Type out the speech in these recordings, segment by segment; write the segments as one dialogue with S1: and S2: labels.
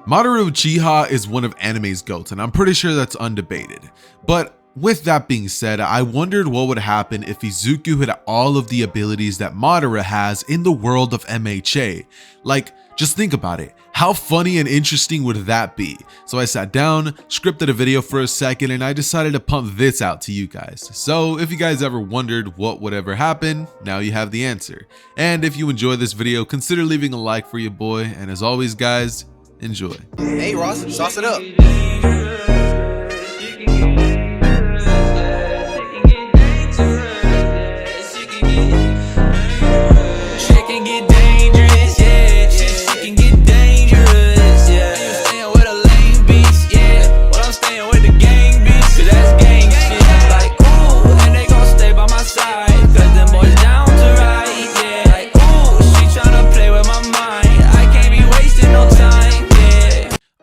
S1: Madara Uchiha is one of anime's GOATs, and I'm pretty sure that's undebated. But with that being said, I wondered what would happen if Izuku had all of the abilities that Madara has in the world of MHA. Like, just think about it. How funny and interesting would that be? So I sat down, scripted a video for a second, and I decided to pump this out to you guys. So if you guys ever wondered what would ever happen, now you have the answer. And if you enjoy this video, consider leaving a like for your boy, and as always guys, enjoy.
S2: Hey Ross, sauce it up.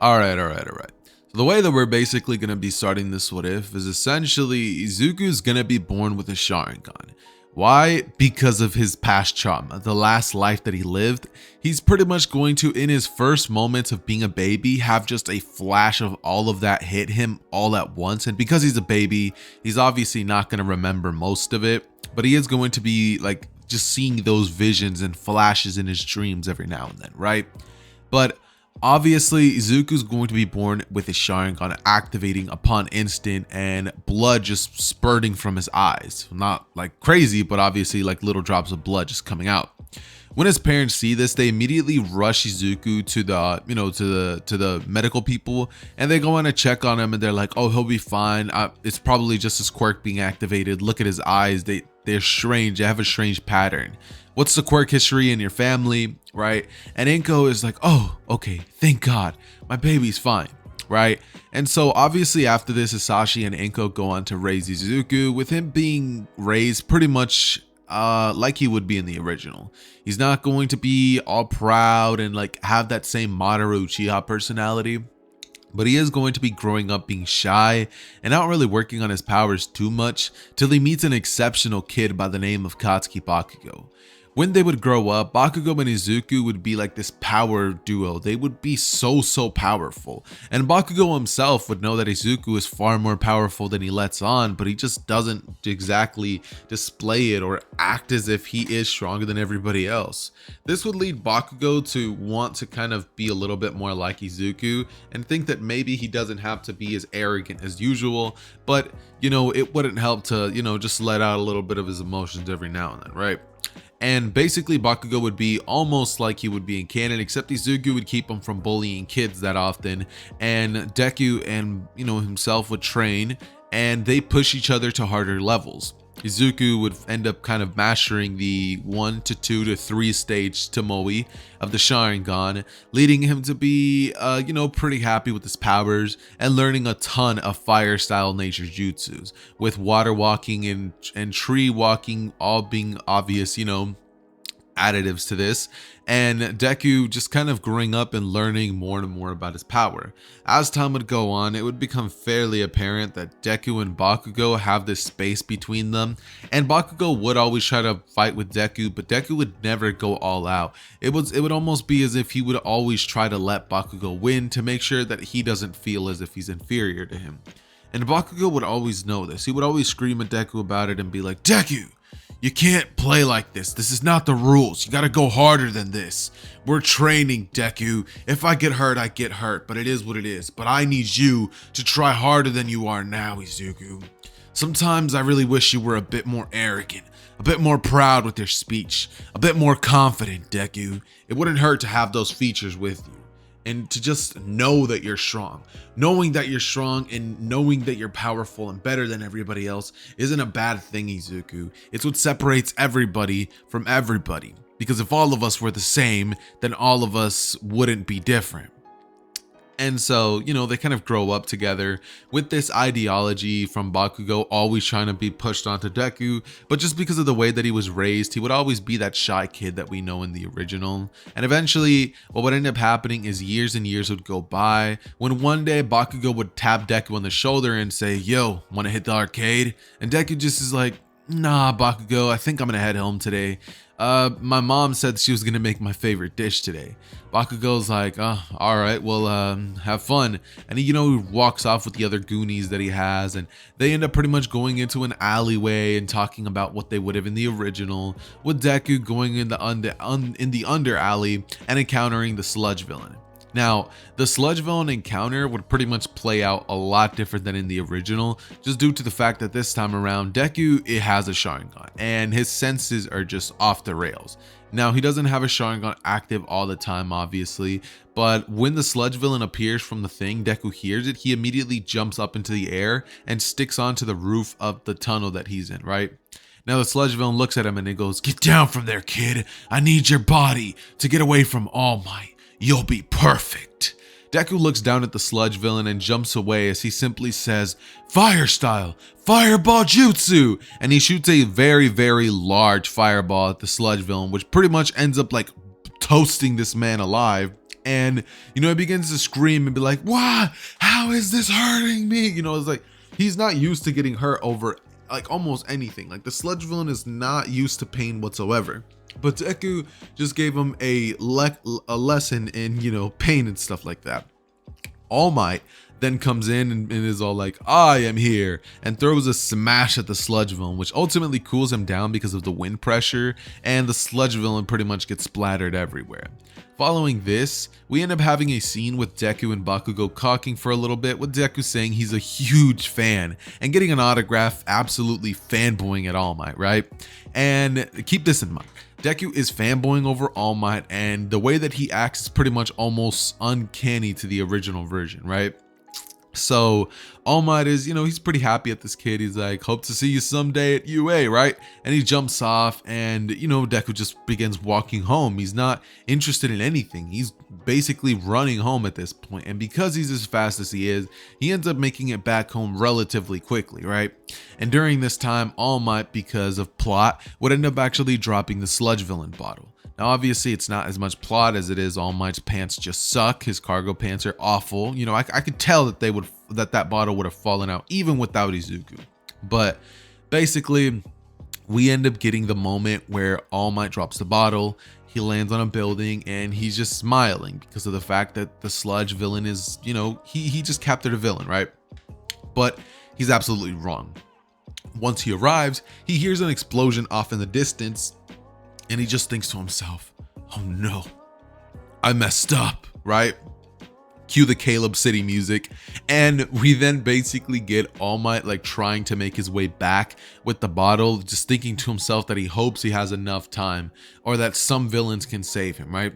S1: Alright. So the way that we're basically going to be starting this what if is essentially Izuku's going to be born with a Sharingan. Why? Because of his past trauma, the last life that he lived. He's pretty much going to, in his first moments of being a baby, have just a flash of all of that hit him all at once. And because he's a baby, he's obviously not going to remember most of it, but he is going to be like just seeing those visions and flashes in his dreams every now and then, right? But obviously, Izuku's going to be born with his Sharingan activating upon instant and blood just spurting from his eyes. Not like crazy, but obviously like little drops of blood just coming out. When his parents see this, they immediately rush Izuku to the, to the medical people, and they go in to check on him, and they're like, "Oh, he'll be fine. It's probably just his quirk being activated. Look at his eyes. They're strange. They have a strange pattern. What's the quirk history in your family?" Right? And Inko is like, "Oh, okay, thank God, my baby's fine." Right? And so obviously after this, Hisashi and Inko go on to raise Izuku, with him being raised pretty much like he would be in the original. He's not going to be all proud and like have that same Madara Uchiha personality, but he is going to be growing up being shy and not really working on his powers too much till he meets an exceptional kid by the name of Katsuki Bakugo. When they would grow up, Bakugo and Izuku would be like this power duo. They would be so powerful. And Bakugo himself would know that Izuku is far more powerful than he lets on, but he just doesn't exactly display it or act as if he is stronger than everybody else. This would lead Bakugo to want to kind of be a little bit more like Izuku and think that maybe he doesn't have to be as arrogant as usual, but it wouldn't help to, just let out a little bit of his emotions every now and then, right? And basically Bakugo would be almost like he would be in canon, except Izuku would keep him from bullying kids that often, and Deku and himself would train, and they push each other to harder levels. Izuku would end up kind of mastering the 1 to 2 to 3 stage Tomoe of the Sharingan, leading him to be, pretty happy with his powers and learning a ton of fire style nature jutsus, with water walking and tree walking all being obvious, additives to this, and Deku just kind of growing up and learning more and more about his power. As time would go on, it would become fairly apparent that Deku and Bakugo have this space between them, and Bakugo would always try to fight with Deku, but Deku would never go all out. It would almost be as if he would always try to let Bakugo win to make sure that he doesn't feel as if he's inferior to him. And Bakugo would always know this. He would always scream at Deku about it and be like, "Deku, you can't play like this. This is not the rules. You gotta go harder than this. We're training, Deku. If I get hurt, I get hurt, but it is what it is. But I need you to try harder than you are now, Izuku. Sometimes I really wish you were a bit more arrogant, a bit more proud with your speech, a bit more confident, Deku. It wouldn't hurt to have those features with you. And to just know that you're strong. Knowing that you're strong and knowing that you're powerful and better than everybody else isn't a bad thing, Izuku. It's what separates everybody from everybody. Because if all of us were the same, then all of us wouldn't be different." And so, they kind of grow up together with this ideology from Bakugo always trying to be pushed onto Deku, but just because of the way that he was raised, he would always be that shy kid that we know in the original. And eventually, what would end up happening is years and years would go by, when one day Bakugo would tap Deku on the shoulder and say, "Yo, wanna hit the arcade?" And Deku just is like, Nah, Bakugo, I think I'm gonna head home today. My mom said she was gonna make my favorite dish today. Bakugo's like, oh, all right, well, have fun. And he, walks off with the other goonies that he has, and they end up pretty much going into an alleyway and talking about what they would have in the original, with Deku going in the under alley and encountering the sludge villain. Now, the sludge villain encounter would pretty much play out a lot different than in the original, just due to the fact that this time around, Deku has a Sharingan, and his senses are just off the rails. Now, he doesn't have a Sharingan active all the time, obviously, but when the sludge villain appears from the thing, Deku hears it, he immediately jumps up into the air and sticks onto the roof of the tunnel that he's in, right? Now the sludge villain looks at him and he goes, "Get down from there, kid. I need your body to get away from All Might. You'll be perfect." Deku looks down at the sludge villain and jumps away as he simply says, "Fire style, fireball jutsu," and he shoots a very, very large fireball at the sludge villain, which pretty much ends up like toasting this man alive. And he begins to scream and be like, "Why? How is this hurting me?" It's like he's not used to getting hurt over like almost anything. Like the sludge villain is not used to pain whatsoever. But Deku just gave him a lesson in, pain and stuff like that. All Might then comes in and is all like, "I am here," and throws a smash at the sludge villain, which ultimately cools him down because of the wind pressure, and the sludge villain pretty much gets splattered everywhere. Following this, we end up having a scene with Deku and Bakugo talking for a little bit, with Deku saying he's a huge fan and getting an autograph, absolutely fanboying at All Might, right? And keep this in mind. Deku is fanboying over All Might, and the way that he acts is pretty much almost uncanny to the original version, right? So All Might is, he's pretty happy at this kid. He's like, "Hope to see you someday at UA," right? And he jumps off and, Deku just begins walking home. He's not interested in anything. He's basically running home at this point. And because he's as fast as he ends up making it back home relatively quickly, right? And during this time, All Might, because of plot, would end up actually dropping the sludge villain bottle. Now, obviously, it's not as much plot as it is All Might's pants just suck. His cargo pants are awful. I could tell that that bottle would have fallen out even without Izuku. But basically, we end up getting the moment where All Might drops the bottle. He lands on a building and he's just smiling because of the fact that the sludge villain is, he just captured a villain, right? But he's absolutely wrong. Once he arrives, he hears an explosion off in the distance. And he just thinks to himself, "Oh no, I messed up," right? Cue the Caleb City music. And we then basically get All Might like trying to make his way back with the bottle, just thinking to himself that he hopes he has enough time or that some villains can save him, right?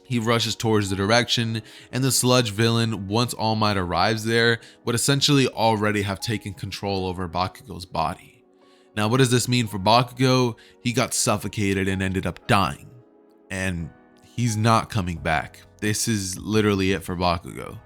S1: He rushes towards the direction, and the sludge villain, once All Might arrives there, would essentially already have taken control over Bakugo's body. Now, what does this mean for Bakugo? He got suffocated and ended up dying. And he's not coming back. This is literally it for Bakugo.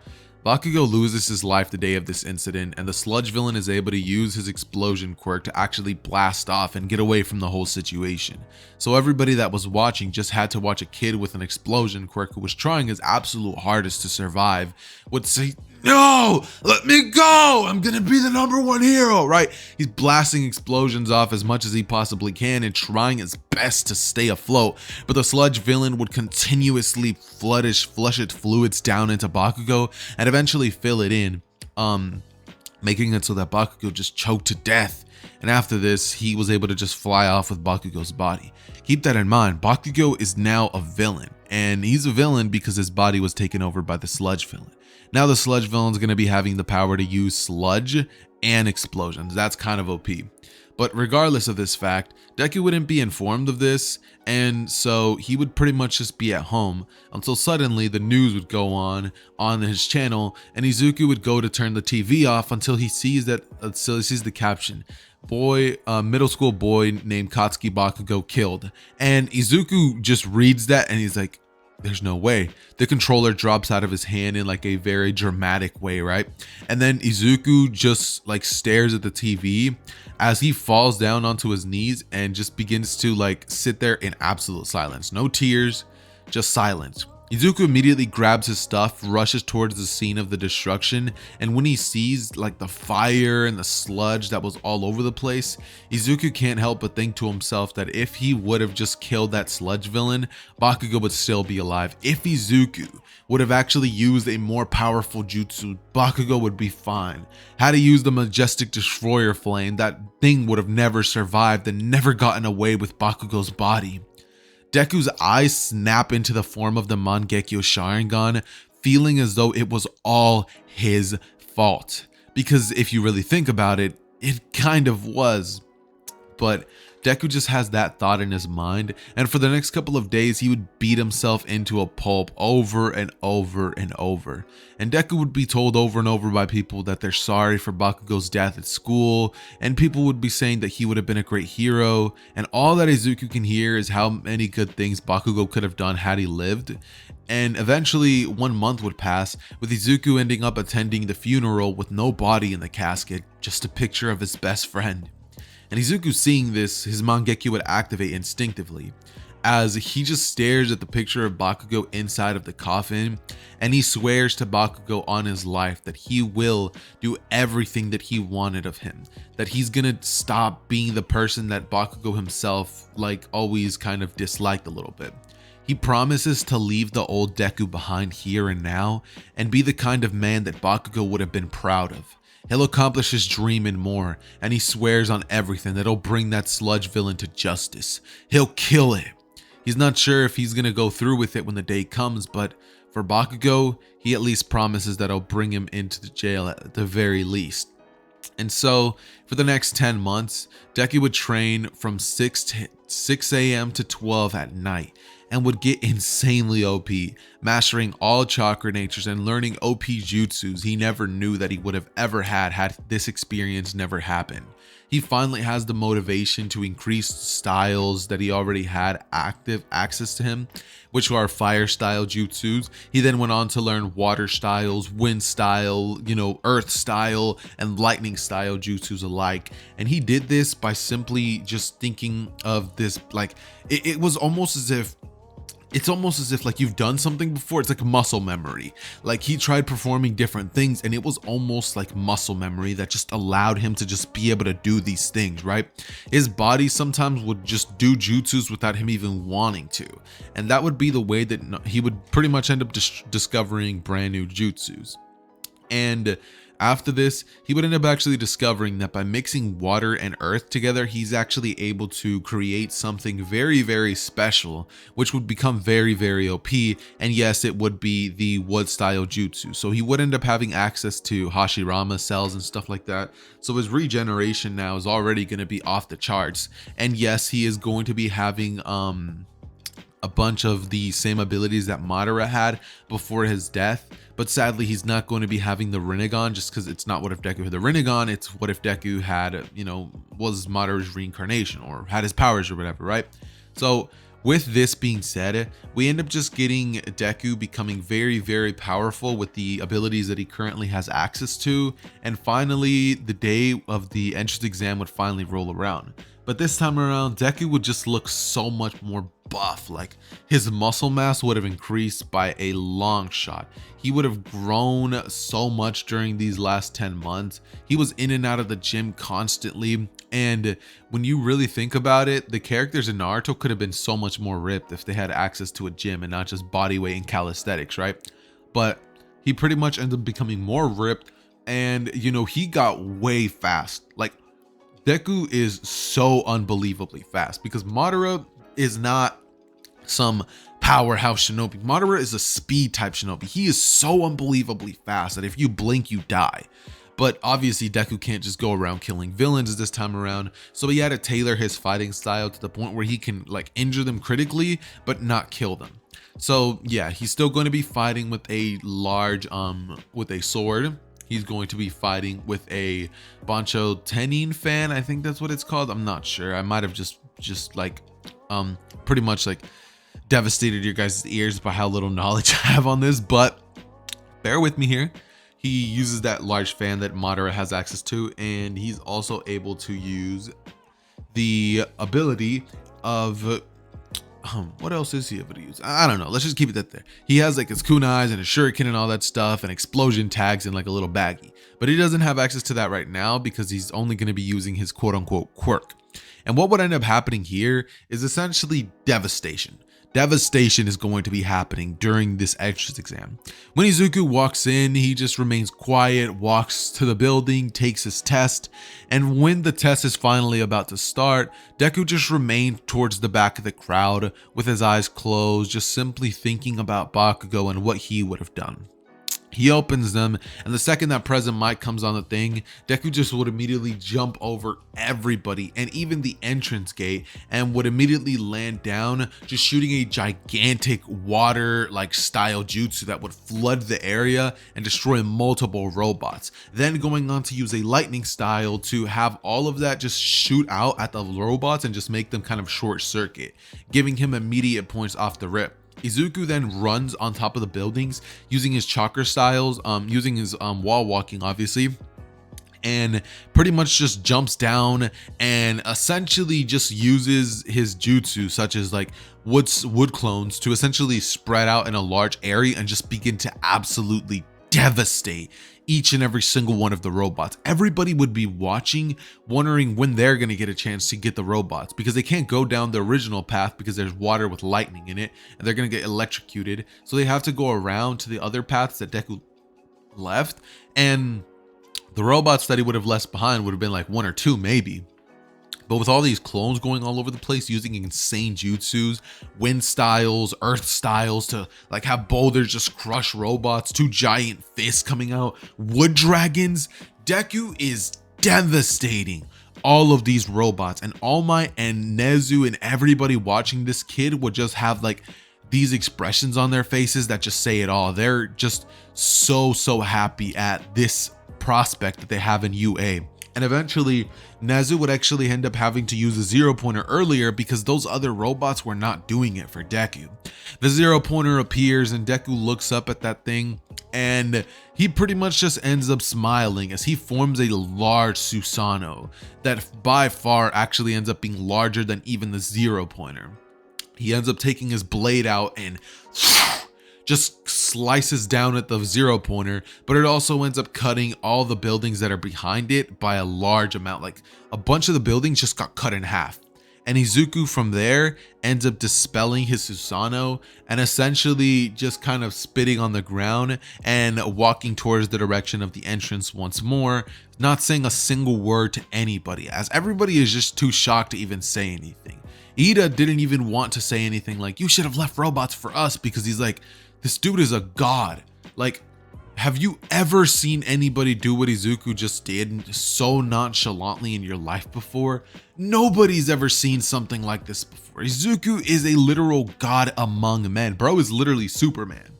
S1: Bakugo loses his life the day of this incident, and the sludge villain is able to use his explosion quirk to actually blast off and get away from the whole situation. So everybody that was watching just had to watch a kid with an explosion quirk who was trying his absolute hardest to survive would say, "No, let me go. I'm going to be the #1 hero," right? He's blasting explosions off as much as he possibly can and trying his best to stay afloat. But the sludge villain would continuously flush its fluids down into Bakugo and eventually fill it in, making it so that Bakugo just choked to death. And after this, he was able to just fly off with Bakugo's body. Keep that in mind. Bakugo is now a villain, and he's a villain because his body was taken over by the sludge villain. Now the sludge villain is going to be having the power to use sludge and explosions. That's kind of OP. But regardless of this fact, Deku wouldn't be informed of this, and so he would pretty much just be at home until suddenly the news would go on his channel, and Izuku would go to turn the TV off until he sees the caption, middle school boy named Katsuki Bakugo killed. And Izuku just reads that and he's like, "There's no way." The controller drops out of his hand in like a very dramatic way, right? And then Izuku just like stares at the TV as he falls down onto his knees and just begins to like sit there in absolute silence. No tears, just silence. Izuku immediately grabs his stuff, rushes towards the scene of the destruction, and when he sees like the fire and the sludge that was all over the place, Izuku can't help but think to himself that if he would have just killed that sludge villain, Bakugo would still be alive. If Izuku would have actually used a more powerful jutsu, Bakugo would be fine. Had he used the majestic destroyer flame, that thing would have never survived and never gotten away with Bakugo's body. Deku's eyes snap into the form of the Mangekyo Sharingan, feeling as though it was all his fault. Because if you really think about it, it kind of was. But Deku just has that thought in his mind, and for the next couple of days he would beat himself into a pulp over and over and over. And Deku would be told over and over by people that they're sorry for Bakugo's death at school, and people would be saying that he would have been a great hero, and all that Izuku can hear is how many good things Bakugo could have done had he lived. And eventually 1 month would pass, with Izuku ending up attending the funeral with no body in the casket, just a picture of his best friend. And Izuku seeing this, his Mangekyo would activate instinctively, as he just stares at the picture of Bakugo inside of the coffin, and he swears to Bakugo on his life that he will do everything that he wanted of him, that he's gonna stop being the person that Bakugo himself like always kind of disliked a little bit. He promises to leave the old Deku behind here and now, and be the kind of man that Bakugo would have been proud of. He'll accomplish his dream and more, and he swears on everything that he'll bring that sludge villain to justice. He'll kill it. He's not sure if he's gonna go through with it when the day comes, but for Bakugo, he at least promises that he'll bring him into the jail at the very least. And so, for the next 10 months, Deku would train from 6 a.m. to 12 at night, and would get insanely OP, mastering all chakra natures and learning OP jutsus he never knew that he would have ever had this experience never happened. He finally has the motivation to increase styles that he already had active access to him, which are fire style jutsus. He then went on to learn water styles, wind style, earth style, and lightning style jutsus alike. And he did this by simply just thinking of this, like, it was almost as if like you've done something before. It's like muscle memory. Like he tried performing different things, and it was almost like muscle memory that just allowed him to just be able to do these things, right? His body sometimes would just do jutsus without him even wanting to, and that would be the way that he would pretty much end up discovering brand new jutsus. And after this, he would end up actually discovering that by mixing water and earth together, he's actually able to create something very, very special, which would become very, very OP. And yes, it would be the wood style jutsu. So he would end up having access to Hashirama cells and stuff like that. So his regeneration now is already going to be off the charts. And yes, he is going to be having a bunch of the same abilities that Madara had before his death, but sadly he's not going to be having the Rinnegan, just because it's not what if Deku had the Rinnegan, it's what if Deku had, was Madara's reincarnation or had his powers or whatever, right? So with this being said, we end up just getting Deku becoming very, very powerful with the abilities that he currently has access to, and finally the day of the entrance exam would finally roll around. But this time around, Deku would just look so much more buff. Like his muscle mass would have increased by a long shot. He would have grown so much during these last 10 months. He was in and out of the gym constantly. And when you really think about it, the characters in Naruto could have been so much more ripped if they had access to a gym and not just body weight and calisthenics, right? But he pretty much ended up becoming more ripped, and he got way fast. Like Deku is so unbelievably fast, because Madara is not some powerhouse shinobi. Madara is a speed type shinobi. He is so unbelievably fast that if you blink, you die. But obviously Deku can't just go around killing villains this time around, so he had to tailor his fighting style to the point where he can like injure them critically but not kill them. So yeah, he's still going to be fighting with a large with a sword. He's going to be fighting with a Bancho Tenin fan. I think that's what it's called. I'm not sure. I might have just like pretty much like devastated your guys' ears by how little knowledge I have on this, but bear with me here. He uses that large fan that Madara has access to, and he's also able to use the ability of what else is he able to use? I don't know. Let's just keep it that there. He has like his kunais and his shuriken and all that stuff and explosion tags in like a little baggie. But he doesn't have access to that right now because he's only going to be using his quote unquote quirk. And what would end up happening here is essentially devastation. Devastation is going to be happening during this entrance exam. When Izuku walks in, he just remains quiet, walks to the building, takes his test, and when the test is finally about to start, Deku just remained towards the back of the crowd with his eyes closed, just simply thinking about Bakugo and what he would have done. He opens them, and the second that Present Mic comes on the thing, Deku just would immediately jump over everybody and even the entrance gate and would immediately land down, just shooting a gigantic water like style jutsu that would flood the area and destroy multiple robots. Then going on to use a lightning style to have all of that just shoot out at the robots and just make them kind of short circuit, giving him immediate points off the rip. Izuku then runs on top of the buildings using his chakra styles, using his wall walking obviously, and pretty much just jumps down and essentially just uses his jutsu such as like wood clones to essentially spread out in a large area and just begin to absolutely devastate each and every single one of the robots. Everybody would be watching, wondering when they're going to get a chance to get the robots, because they can't go down the original path because there's water with lightning in it and they're going to get electrocuted. So they have to go around to the other paths that Deku left, and the robots that he would have left behind would have been like one or two maybe. But with all these clones going all over the place, using insane jutsus, wind styles, earth styles to like have boulders just crush robots, two giant fists coming out, wood dragons, Deku is devastating all of these robots. And All Might and Nezu and everybody watching this kid would just have like these expressions on their faces that just say it all. They're just so happy at this prospect that they have in UA. And eventually Nezu would actually end up having to use a 0-pointer earlier because those other robots were not doing it for Deku. The 0-pointer appears and Deku looks up at that thing and he pretty much just ends up smiling as he forms a large Susanoo that by far actually ends up being larger than even the 0-pointer. He ends up taking his blade out and just slices down at the 0-pointer, but it also ends up cutting all the buildings that are behind it by a large amount. Like a bunch of the buildings just got cut in half. And Izuku from there ends up dispelling his Susanoo and essentially just kind of spitting on the ground and walking towards the direction of the entrance once more, not saying a single word to anybody, as everybody is just too shocked to even say anything. Ida didn't even want to say anything like, "You should have left robots for us," because he's like, this dude is a god. Like, have you ever seen anybody do what Izuku just did so nonchalantly in your life before? Nobody's ever seen something like this before. Izuku is a literal god among men. Bro is literally Superman.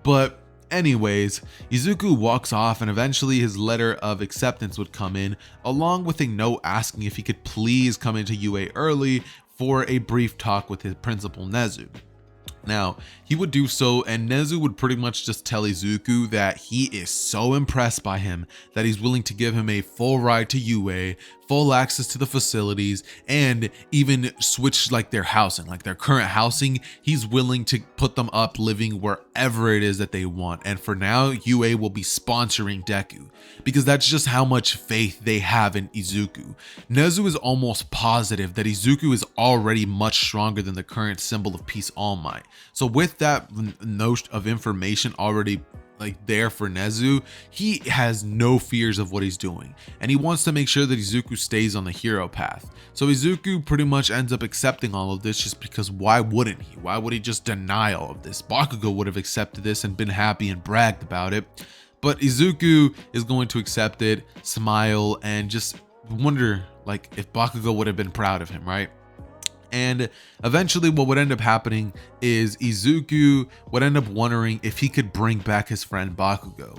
S1: But anyways, Izuku walks off and eventually his letter of acceptance would come in, along with a note asking if he could please come into UA early for a brief talk with his principal Nezu. Now, he would do so, and Nezu would pretty much just tell Izuku that he is so impressed by him that he's willing to give him a full ride to UA, full access to the facilities, and even switch like their housing, like their current housing. He's willing to put them up living wherever it is that they want. And for now, UA will be sponsoring Deku because that's just how much faith they have in Izuku. Nezu is almost positive that Izuku is already much stronger than the current symbol of peace, All Might. So with that note of information already like there for Nezu, he has no fears of what he's doing, and he wants to make sure that Izuku stays on the hero path. So Izuku pretty much ends up accepting all of this just because why wouldn't he? Why would he just deny all of this? Bakugo would have accepted this and been happy and bragged about it, but Izuku is going to accept it, smile, and just wonder like if Bakugo would have been proud of him, right? And eventually what would end up happening is Izuku would end up wondering if he could bring back his friend Bakugo,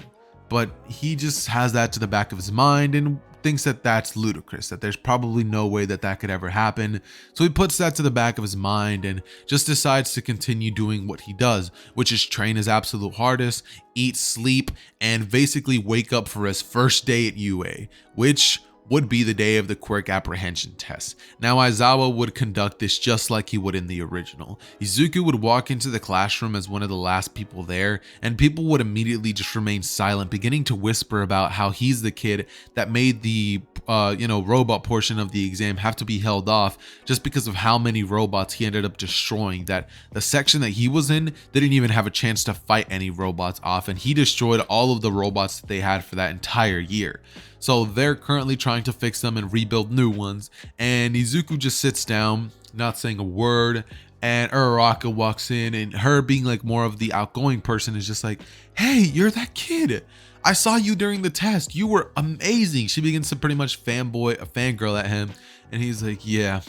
S1: but he just has that to the back of his mind and thinks that that's ludicrous, that there's probably no way that that could ever happen. So he puts that to the back of his mind and just decides to continue doing what he does, which is train his absolute hardest, eat, sleep, and basically wake up for his first day at UA, which would be the day of the quirk apprehension test. Now Aizawa would conduct this just like he would in the original. Izuku would walk into the classroom as one of the last people there, and people would immediately just remain silent, beginning to whisper about how he's the kid that made the robot portion of the exam have to be held off just because of how many robots he ended up destroying, that the section that he was in didn't even have a chance to fight any robots off, and he destroyed all of the robots that they had for that entire year. So they're currently trying to fix them and rebuild new ones, and Izuku just sits down, not saying a word, and Uraraka walks in, and her being like more of the outgoing person is just like, hey, you're that kid. I saw you during the test. You were amazing. She begins to pretty much fangirl at him, and he's like, yeah,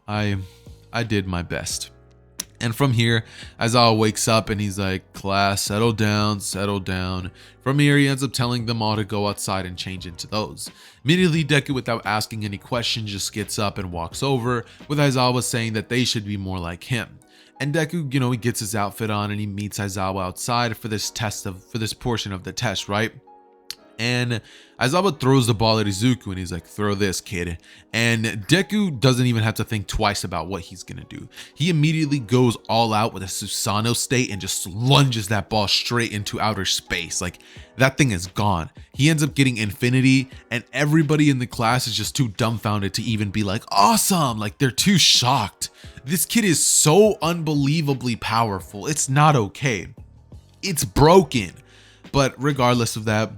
S1: I did my best. And from here, Aizawa wakes up and he's like, class, settle down, settle down. From here, he ends up telling them all to go outside and change into those. Immediately, Deku, without asking any questions, just gets up and walks over, with Aizawa saying that they should be more like him. And Deku, he gets his outfit on and he meets Aizawa outside for this portion of the test, right? And Aizawa throws the ball at Izuku and he's like, throw this, kid. And Deku doesn't even have to think twice about what he's gonna do. He immediately goes all out with a Susanoo state and just lunges that ball straight into outer space. Like, that thing is gone. He ends up getting infinity, and everybody in the class is just too dumbfounded to even be like, awesome. Like, they're too shocked. This kid is so unbelievably powerful. It's not okay. It's broken. But regardless of that,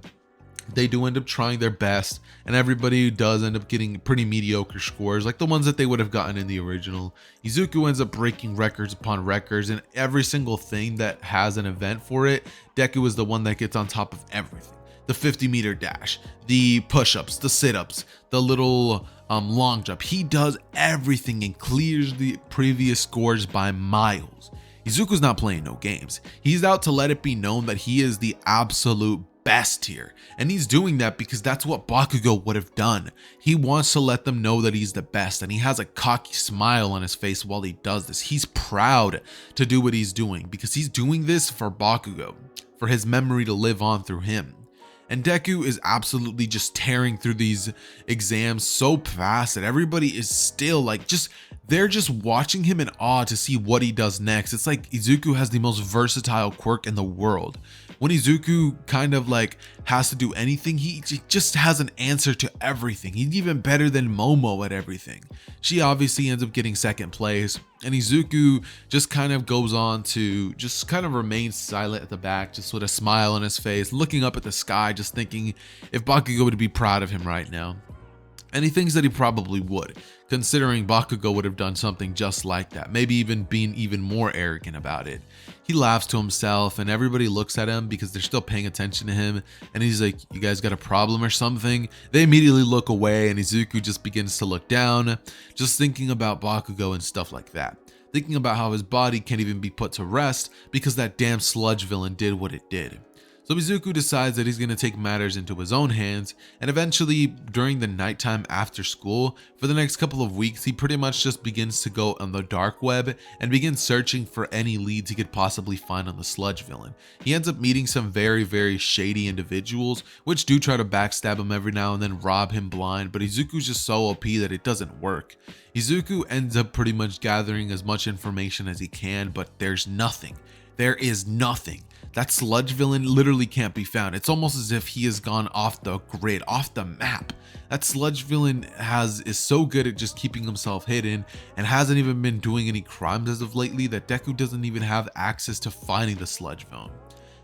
S1: they do end up trying their best, and everybody does end up getting pretty mediocre scores, like the ones that they would have gotten in the original. Izuku ends up breaking records upon records, and every single thing that has an event for it, Deku is the one that gets on top of everything. The 50-meter dash, the push-ups, the sit-ups, the little long jump. He does everything and clears the previous scores by miles. Izuku's not playing no games. He's out to let it be known that he is the absolute best here, and he's doing that because that's what Bakugo would have done. He wants to let them know that he's the best, and he has a cocky smile on his face while he does this. He's proud to do what he's doing because he's doing this for Bakugo, for his memory to live on through him. And Deku is absolutely just tearing through these exams so fast that everybody is still like, they're just watching him in awe to see what he does next. It's like Izuku has the most versatile quirk in the world. When Izuku kind of like has to do anything, he just has an answer to everything. He's even better than Momo at everything. She obviously ends up getting second place, and Izuku just kind of goes on to just kind of remain silent at the back, just with a smile on his face, looking up at the sky, just thinking if Bakugo would be proud of him right now. And he thinks that he probably would, considering Bakugo would have done something just like that, maybe even being even more arrogant about it. He laughs to himself, and everybody looks at him because they're still paying attention to him, and he's like, you guys got a problem or something? They immediately look away, and Izuku just begins to look down, just thinking about Bakugo and stuff like that. Thinking about how his body can't even be put to rest because that damn sludge villain did what it did. So Izuku decides that he's going to take matters into his own hands, and eventually during the nighttime after school, for the next couple of weeks, he pretty much just begins to go on the dark web and begins searching for any leads he could possibly find on the sludge villain. He ends up meeting some very, very shady individuals, which do try to backstab him every now and then, rob him blind, but Izuku's just so OP that it doesn't work. Izuku ends up pretty much gathering as much information as he can, but there's nothing. There is nothing. That sludge villain literally can't be found. It's almost as if he has gone off the grid, off the map. That sludge villain is so good at just keeping himself hidden and hasn't even been doing any crimes as of lately that Deku doesn't even have access to finding the sludge villain.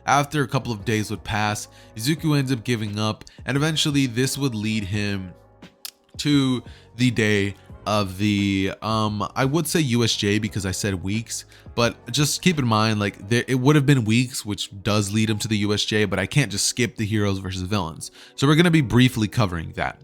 S1: After a couple of days would pass, Izuku ends up giving up, and eventually this would lead him to the day of the I would say USJ because I said weeks, but just keep in mind, like, it would have been weeks, which does lead him to the USJ, but I can't just skip the heroes versus villains, so we're going to be briefly covering that.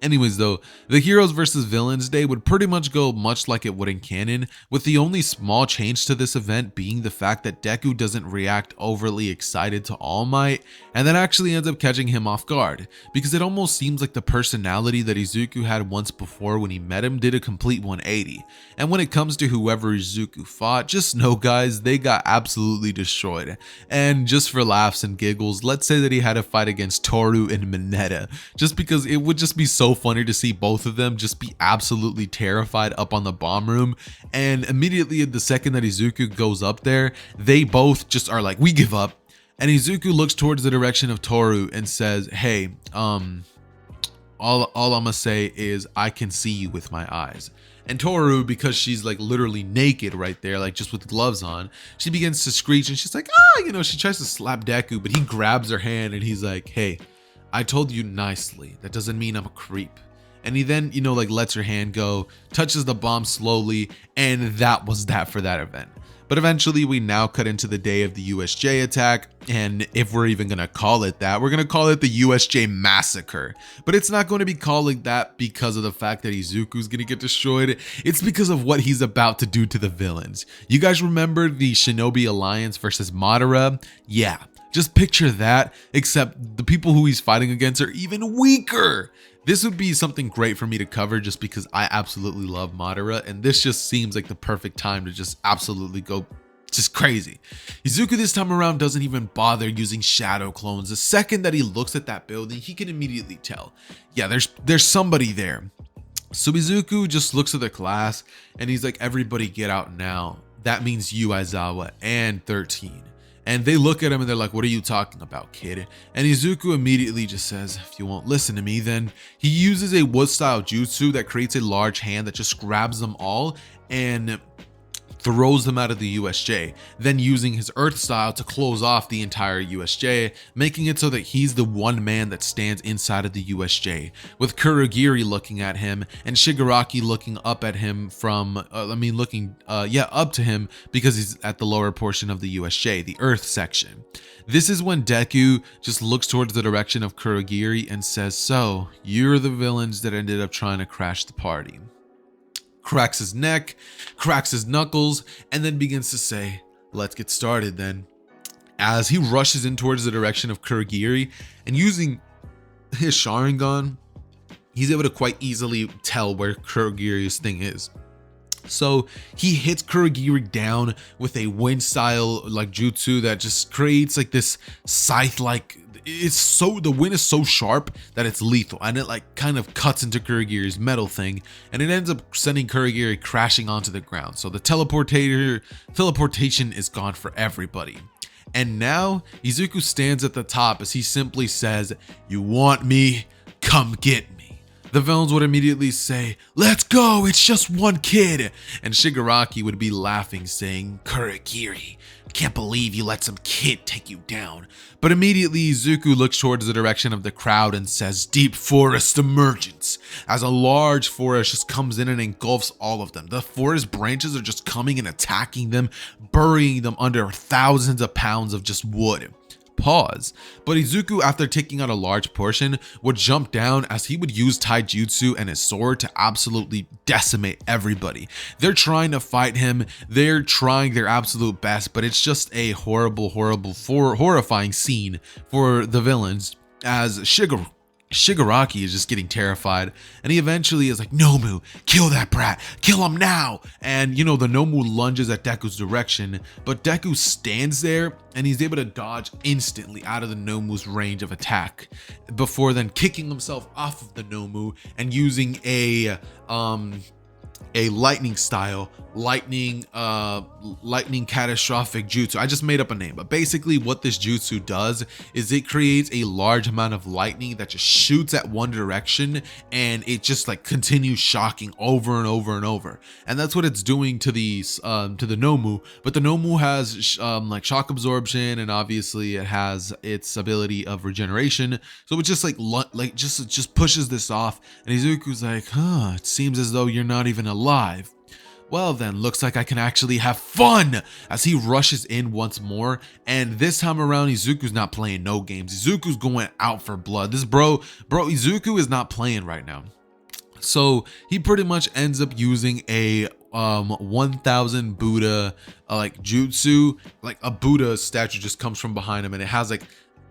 S1: Anyways though, the Heroes vs Villains Day would pretty much go much like it would in canon, with the only small change to this event being the fact that Deku doesn't react overly excited to All Might, and that actually ends up catching him off guard, because it almost seems like the personality that Izuku had once before when he met him did a complete 180, and when it comes to whoever Izuku fought, just know guys, they got absolutely destroyed. And just for laughs and giggles, let's say that he had a fight against Toru and Mineta, just because it would just be so so funny to see both of them just be absolutely terrified up on the bomb room. And immediately the second that Izuku goes up there, they both just are like, we give up. And Izuku looks towards the direction of Toru and says, hey, all I'm gonna say is I can see you with my eyes. And Toru, because she's like literally naked right there, like just with gloves on, she begins to screech and she's like, she tries to slap Deku, but he grabs her hand and he's like, hey, I told you nicely. That doesn't mean I'm a creep. And he then, like lets her hand go, touches the bomb slowly, and that was that for that event. But eventually we now cut into the day of the USJ attack, and if we're even gonna call it that, we're gonna call it the USJ massacre. But it's not going to be calling that because of the fact that Izuku's gonna get destroyed. It's because of what he's about to do to the villains. You guys remember the Shinobi Alliance versus Madara? Yeah, just picture that, except the people who he's fighting against are even weaker. This would be something great for me to cover just because I absolutely love Madara, and this just seems like the perfect time to just absolutely go just crazy. Izuku this time around doesn't even bother using shadow clones. The second that he looks at that building, he can immediately tell, yeah, there's somebody there. So Izuku just looks at the class and he's like, everybody get out now. That means you, Aizawa, and 13. And they look at him and they're like, what are you talking about, kid? And Izuku immediately just says, if you won't listen to me, then he uses a wood style jutsu that creates a large hand that just grabs them all and throws them out of the USJ, then using his earth style to close off the entire USJ, making it so that he's the one man that stands inside of the USJ, with Kurogiri looking at him and Shigaraki looking up at him from, up to him because he's at the lower portion of the USJ, the earth section. This is when Deku just looks towards the direction of Kurogiri and says, so you're the villains that ended up trying to crash the party. Cracks his neck, cracks his knuckles, and then begins to say, let's get started then. As he rushes in towards the direction of Kurogiri and using his Sharingan, he's able to quite easily tell where Kurogiri's thing is. So he hits Kurogiri down with a wind style like jutsu that just creates like this scythe like, the wind is so sharp that it's lethal, and it like kind of cuts into Kurogiri's metal thing, and it ends up sending Kurogiri crashing onto the ground. So the teleportation is gone for everybody. And now Izuku stands at the top as he simply says, you want me? Come get me. The villains would immediately say, let's go, it's just one kid. And Shigaraki would be laughing, saying, Kurogiri, can't believe you let some kid take you down. But immediately Izuku looks towards the direction of the crowd and says, deep forest emergence, as a large forest just comes in and engulfs all of them. The forest branches are just coming and attacking them, burying them under thousands of pounds of just wood. Pause. But Izuku, after taking out a large portion, would jump down as he would use taijutsu and his sword to absolutely decimate everybody. They're trying to fight him, they're trying their absolute best, but it's just a horrifying scene for the villains as Shigaraki is just getting terrified, and he eventually is like, Nomu, kill that brat, kill him now. And the Nomu lunges at Deku's direction, but Deku stands there and he's able to dodge instantly out of the Nomu's range of attack before then kicking himself off of the Nomu and using a lightning catastrophic jutsu. I just made up a name, but basically what this jutsu does is it creates a large amount of lightning that just shoots at one direction, and it just like continues shocking over and over and over. And that's what it's doing to the Nomu. But the Nomu has like shock absorption, and obviously it has its ability of regeneration. So it just just pushes this off, and Izuku's like, it seems as though you're not even alive. Well then, looks like I can actually have fun, as he rushes in once more, and this time around Izuku's not playing no games. Izuku's going out for blood. This Izuku is not playing right now. So he pretty much ends up using a 1000 Buddha like jutsu, like a Buddha statue just comes from behind him, and it has like,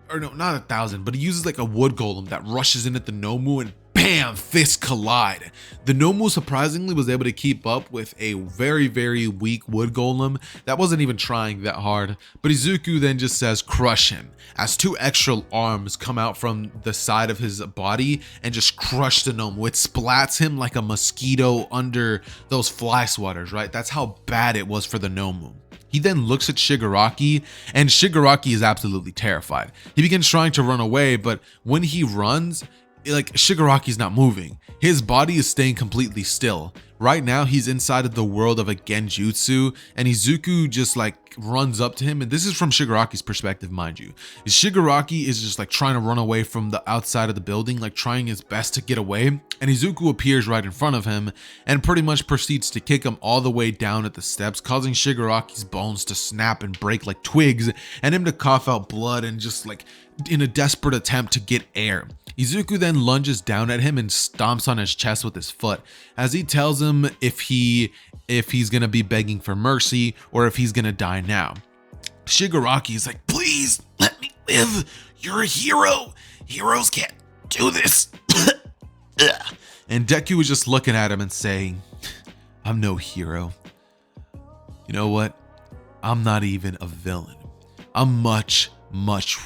S1: or no, not 1000, but he uses like a wood golem that rushes in at the Nomu and bam, fists collide. The Nomu surprisingly was able to keep up with a very, very weak wood golem that wasn't even trying that hard, but Izuku then just says crush him, as 2 extra arms come out from the side of his body and just crush the Nomu. It splats him like a mosquito under those fly swatters, right? That's how bad it was for the Nomu. He then looks at Shigaraki, and Shigaraki is absolutely terrified. He begins trying to run away, but when he runs, like, Shigaraki's not moving. His body is staying completely still. Right now, he's inside of the world of a genjutsu, and Izuku just like runs up to him, and this is from Shigaraki's perspective, mind you. Shigaraki is just like trying to run away from the outside of the building, like trying his best to get away, and Izuku appears right in front of him and pretty much proceeds to kick him all the way down at the steps, causing Shigaraki's bones to snap and break like twigs, and him to cough out blood and just like in a desperate attempt to get air. Izuku then lunges down at him and stomps on his chest with his foot, as he tells him if he's gonna be begging for mercy or if he's gonna die now. Shigaraki is like, please let me live. You're a hero. Heroes can't do this. And Deku was just looking at him and saying, I'm no hero. You know what? I'm not even a villain. I'm much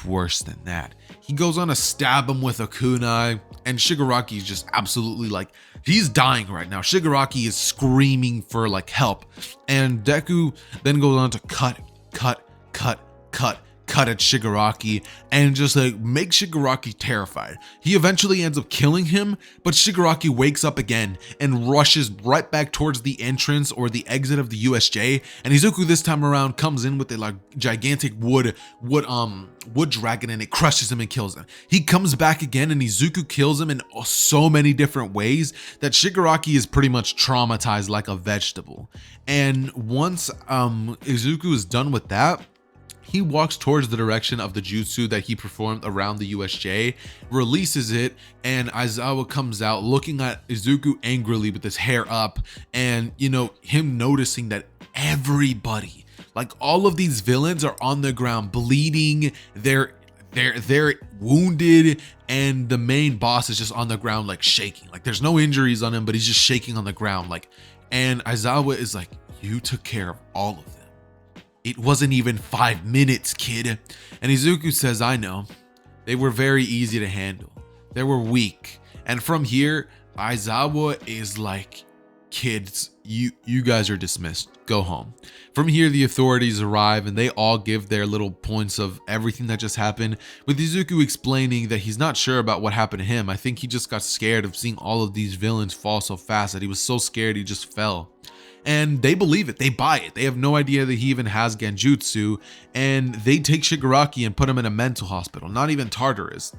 S1: worse than that. He goes on to stab him with a kunai, and Shigaraki is just absolutely like, he's dying right now. Shigaraki is screaming for like help, and Deku then goes on to cut at Shigaraki and just like make Shigaraki terrified. He eventually ends up killing him, but Shigaraki wakes up again and rushes right back towards the entrance or the exit of the USJ, and Izuku this time around comes in with a like gigantic wood dragon, and it crushes him and kills him. He comes back again, and Izuku kills him in so many different ways that Shigaraki is pretty much traumatized like a vegetable. And once Izuku is done with that, he walks towards the direction of the jutsu that he performed around the USJ, releases it, and Aizawa comes out looking at Izuku angrily with his hair up, and you know, him noticing that everybody, like all of these villains, are on the ground bleeding, they're wounded, and the main boss is just on the ground like shaking. Like there's no injuries on him, but he's just shaking on the ground, like, and Aizawa is like, you took care of all of them. It wasn't even 5 minutes, kid. And Izuku says, I know. They were very easy to handle. They were weak. And from here, Aizawa is like, kids, you guys are dismissed. Go home. From here, the authorities arrive and they all give their little points of everything that just happened, with Izuku explaining that he's not sure about what happened to him. I think he just got scared of seeing all of these villains fall so fast that he was so scared he just fell. And they believe it, they buy it. They have no idea that he even has genjutsu, and they take Shigaraki and put him in a mental hospital, not even Tartarus.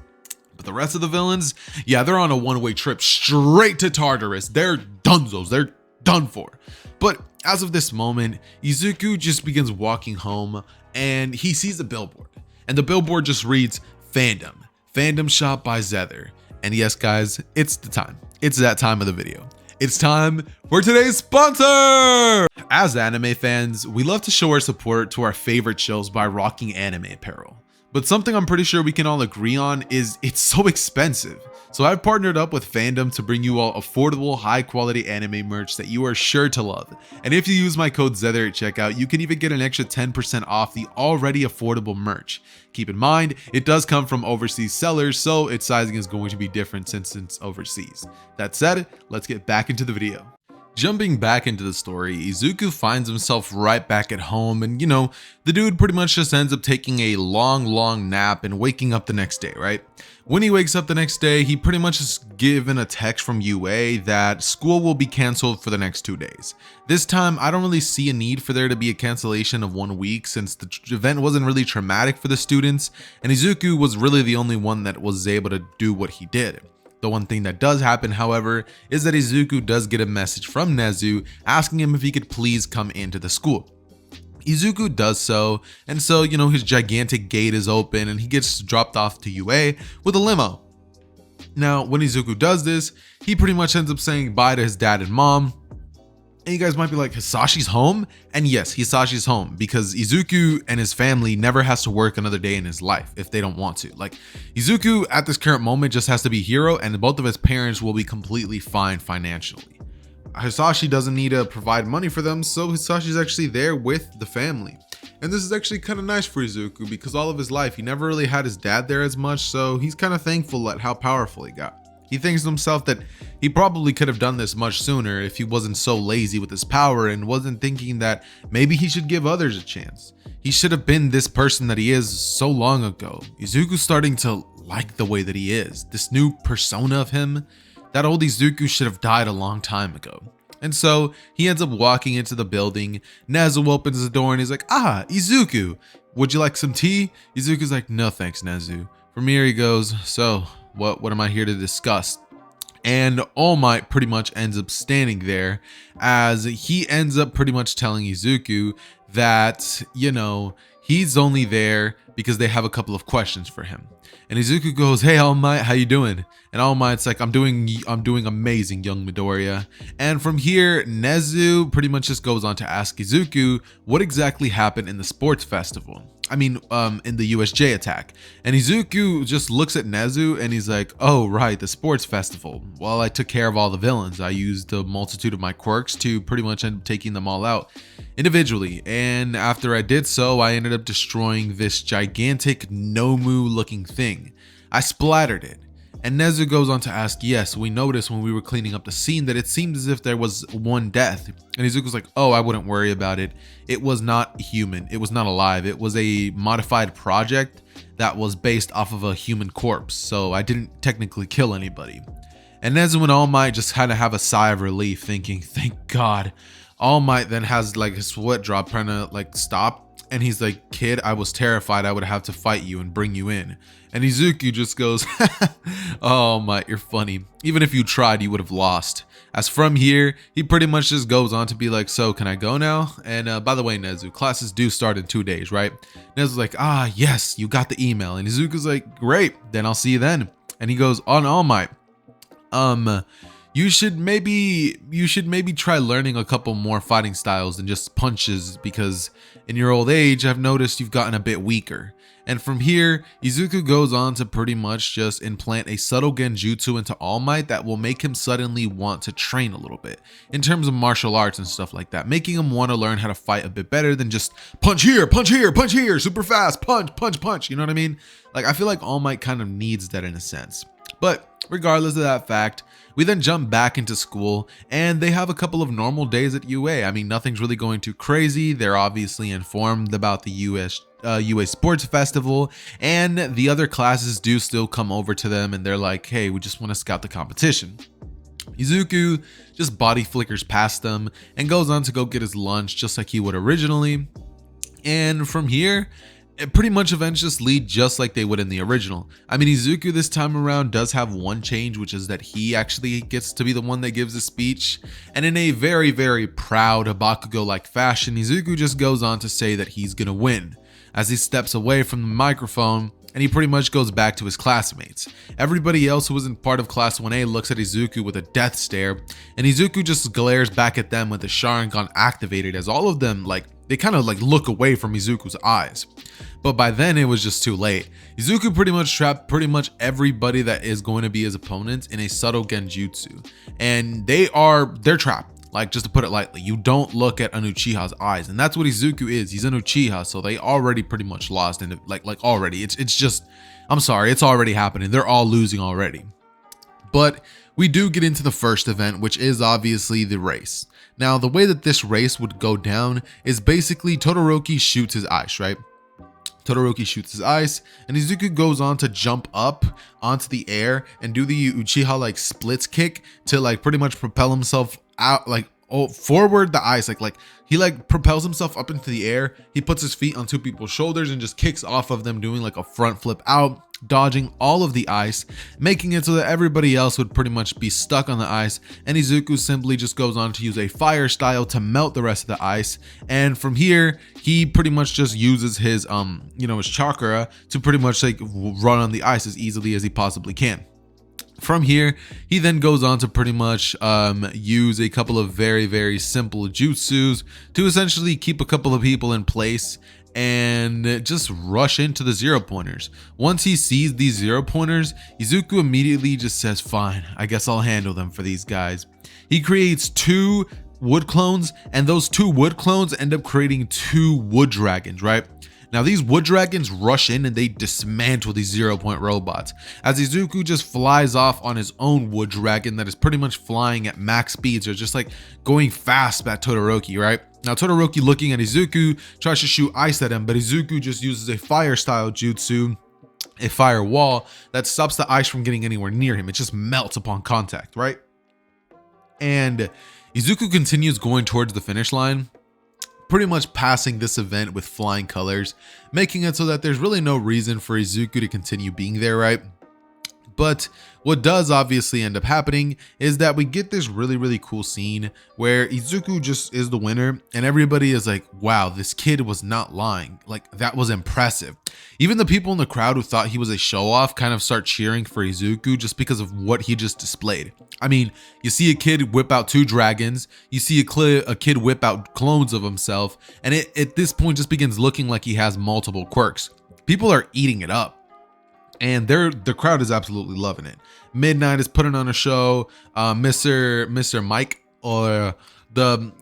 S1: But the rest of the villains, yeah, they're on a one-way trip straight to Tartarus. They're dunzos, they're done for. But as of this moment, Izuku just begins walking home, and he sees a billboard. And the billboard just reads, Fandom Shop by Xehther. And yes, guys, it's the time. It's that time of the video. It's time for today's sponsor! As anime fans, we love to show our support to our favorite shows by rocking anime apparel. But something I'm pretty sure we can all agree on is it's so expensive. So I've partnered up with Fandom to bring you all affordable, high quality anime merch that you are sure to love. And if you use my code Xehther at checkout, you can even get an extra 10% off the already affordable merch. Keep in mind, it does come from overseas sellers, so its sizing is going to be different since it's overseas. That said, let's get back into the video. Jumping back into the story, Izuku finds himself right back at home, and you know, the dude pretty much just ends up taking a long nap and waking up the next day, right? When he wakes up the next day, he pretty much is given a text from UA that school will be canceled for the next 2 days. This time, I don't really see a need for there to be a cancellation of 1 week since the event wasn't really traumatic for the students, and Izuku was really the only one that was able to do what he did. The one thing that does happen, however, is that Izuku does get a message from Nezu asking him if he could please come into the school. Izuku does so, and so, you know, his gigantic gate is open and he gets dropped off to UA with a limo. Now, when Izuku does this, he pretty much ends up saying bye to his dad and mom, And you guys might be like, Hisashi's home? And yes, Hisashi's home because Izuku and his family never has to work another day in his life if they don't want to. Like, Izuku at this current moment just has to be hero, and both of his parents will be completely fine financially. Hisashi doesn't need to provide money for them, so Hisashi's actually there with the family. And this is actually kind of nice for Izuku because all of his life he never really had his dad there as much, so he's kind of thankful at how powerful he got. He thinks to himself that he probably could have done this much sooner if he wasn't so lazy with his power and wasn't thinking that maybe he should give others a chance. He should have been this person that he is so long ago. Izuku's starting to like the way that he is. This new persona of him, that old Izuku should have died a long time ago. And so he ends up walking into the building. Nezu opens the door and he's like, "Ah, Izuku, would you like some tea?" Izuku's like, "No thanks, Nezu." From here he goes, "So what am I here to discuss?" And All Might pretty much ends up standing there as he ends up pretty much telling Izuku that, you know, he's only there because they have a couple of questions for him. And Izuku goes, "Hey All Might, how you doing?" And All Might's like, I'm doing amazing, young Midoriya." And from here, Nezu pretty much just goes on to ask Izuku what exactly happened in the sports festival. In the USJ attack. And Izuku just looks at Nezu and he's like, "Oh right, the sports festival. Well, I took care of all the villains. I used a multitude of my quirks to pretty much end up taking them all out individually. And after I did so, I ended up destroying this gigantic Nomu looking thing. I splattered it." And Nezu goes on to ask, "Yes, we noticed when we were cleaning up the scene that it seemed as if there was one death." And Izuku's like, "Oh, I wouldn't worry about it. It was not human. It was not alive. It was a modified project that was based off of a human corpse. So I didn't technically kill anybody." And Nezu and All Might just kind of have a sigh of relief thinking, thank God. All Might then has like a sweat drop trying to like stop. And he's like, "Kid, I was terrified I would have to fight you and bring you in." And Izuku just goes, "Oh my, you're funny. Even if you tried, you would have lost." As from here, he pretty much just goes on to be like, "So can I go now? And by the way, Nezu, classes do start in 2 days, right?" Nezu's like, "Ah, yes, you got the email." And Izuku's like, "Great, then I'll see you then." And he goes, "On All Might, you should maybe try learning a couple more fighting styles than just punches, because in your old age, I've noticed you've gotten a bit weaker." And from here, Izuku goes on to pretty much just implant a subtle genjutsu into All Might that will make him suddenly want to train a little bit in terms of martial arts and stuff like that, making him want to learn how to fight a bit better than just punch here, punch here, punch here, super fast, punch, punch, punch. You know what I mean? Like, I feel like All Might kind of needs that in a sense. But regardless of that fact, we then jump back into school and they have a couple of normal days at UA. Nothing's really going too crazy. They're obviously informed about the UA Sports Festival, and the other classes do still come over to them and they're like, "Hey, we just want to scout the competition." Izuku just body flickers past them and goes on to go get his lunch just like he would originally. And from here, it pretty much events just lead just like they would in the original. Izuku this time around does have one change, which is that he actually gets to be the one that gives the speech. And in a very, very proud Bakugo-like fashion, Izuku just goes on to say that he's gonna win as he steps away from the microphone and he pretty much goes back to his classmates. Everybody else who wasn't part of Class 1A looks at Izuku with a death stare, and Izuku just glares back at them with the Sharingan activated as all of them they kind of look away from Izuku's eyes. But by then it was just too late. Izuku pretty much trapped pretty much everybody that is going to be his opponents in a subtle genjutsu. And they're trapped. Just to put it lightly, you don't look at an Uchiha's eyes, and that's what Izuku is. He's an Uchiha, so they already pretty much lost in it. Already. It's just, I'm sorry, it's already happening. They're all losing already. But we do get into the first event, which is obviously the race. Now, the way that this race would go down is basically Todoroki shoots his ice, right? Todoroki shoots his ice, and Izuku goes on to jump up onto the air and do the Uchiha splits kick to pretty much propel himself out forward the ice. He propels himself up into the air. He puts his feet on two people's shoulders and just kicks off of them, doing a front flip out, dodging all of the ice, making it so that everybody else would pretty much be stuck on the ice. And Izuku simply just goes on to use a fire style to melt the rest of the ice. And from here, he pretty much just uses his his chakra to pretty much run on the ice as easily as he possibly can. From here, he then goes on to pretty much use a couple of very simple jutsus to essentially keep a couple of people in place and just rush into the 0-pointers. Once he sees these 0-pointers, Izuku immediately just says, fine, I guess I'll handle them for these guys. He creates 2 wood clones, and those 2 wood clones end up creating 2 wood dragons, right? Now these wood dragons rush in and they dismantle these 0-point robots as Izuku just flies off on his own wood dragon that is pretty much flying at max speeds, or just like going fast at Todoroki, right? Now Todoroki, looking at Izuku, tries to shoot ice at him, but Izuku just uses a fire style jutsu, a fire wall that stops the ice from getting anywhere near him. It just melts upon contact, right? And Izuku continues going towards the finish line, pretty much passing this event with flying colors, making it so that there's really no reason for Izuku to continue being there, right? But what does obviously end up happening is that we get this really cool scene where Izuku just is the winner and everybody is like, wow, this kid was not lying. Like, that was impressive. Even the people in the crowd who thought he was a show-off kind of start cheering for Izuku just because of what he just displayed. I mean, you see a kid whip out 2 dragons, you see a kid whip out clones of himself, and it at this point just begins looking like he has multiple quirks. People are eating it up. And the crowd is absolutely loving it. Midnight is putting on a show. Mr. Mike, or the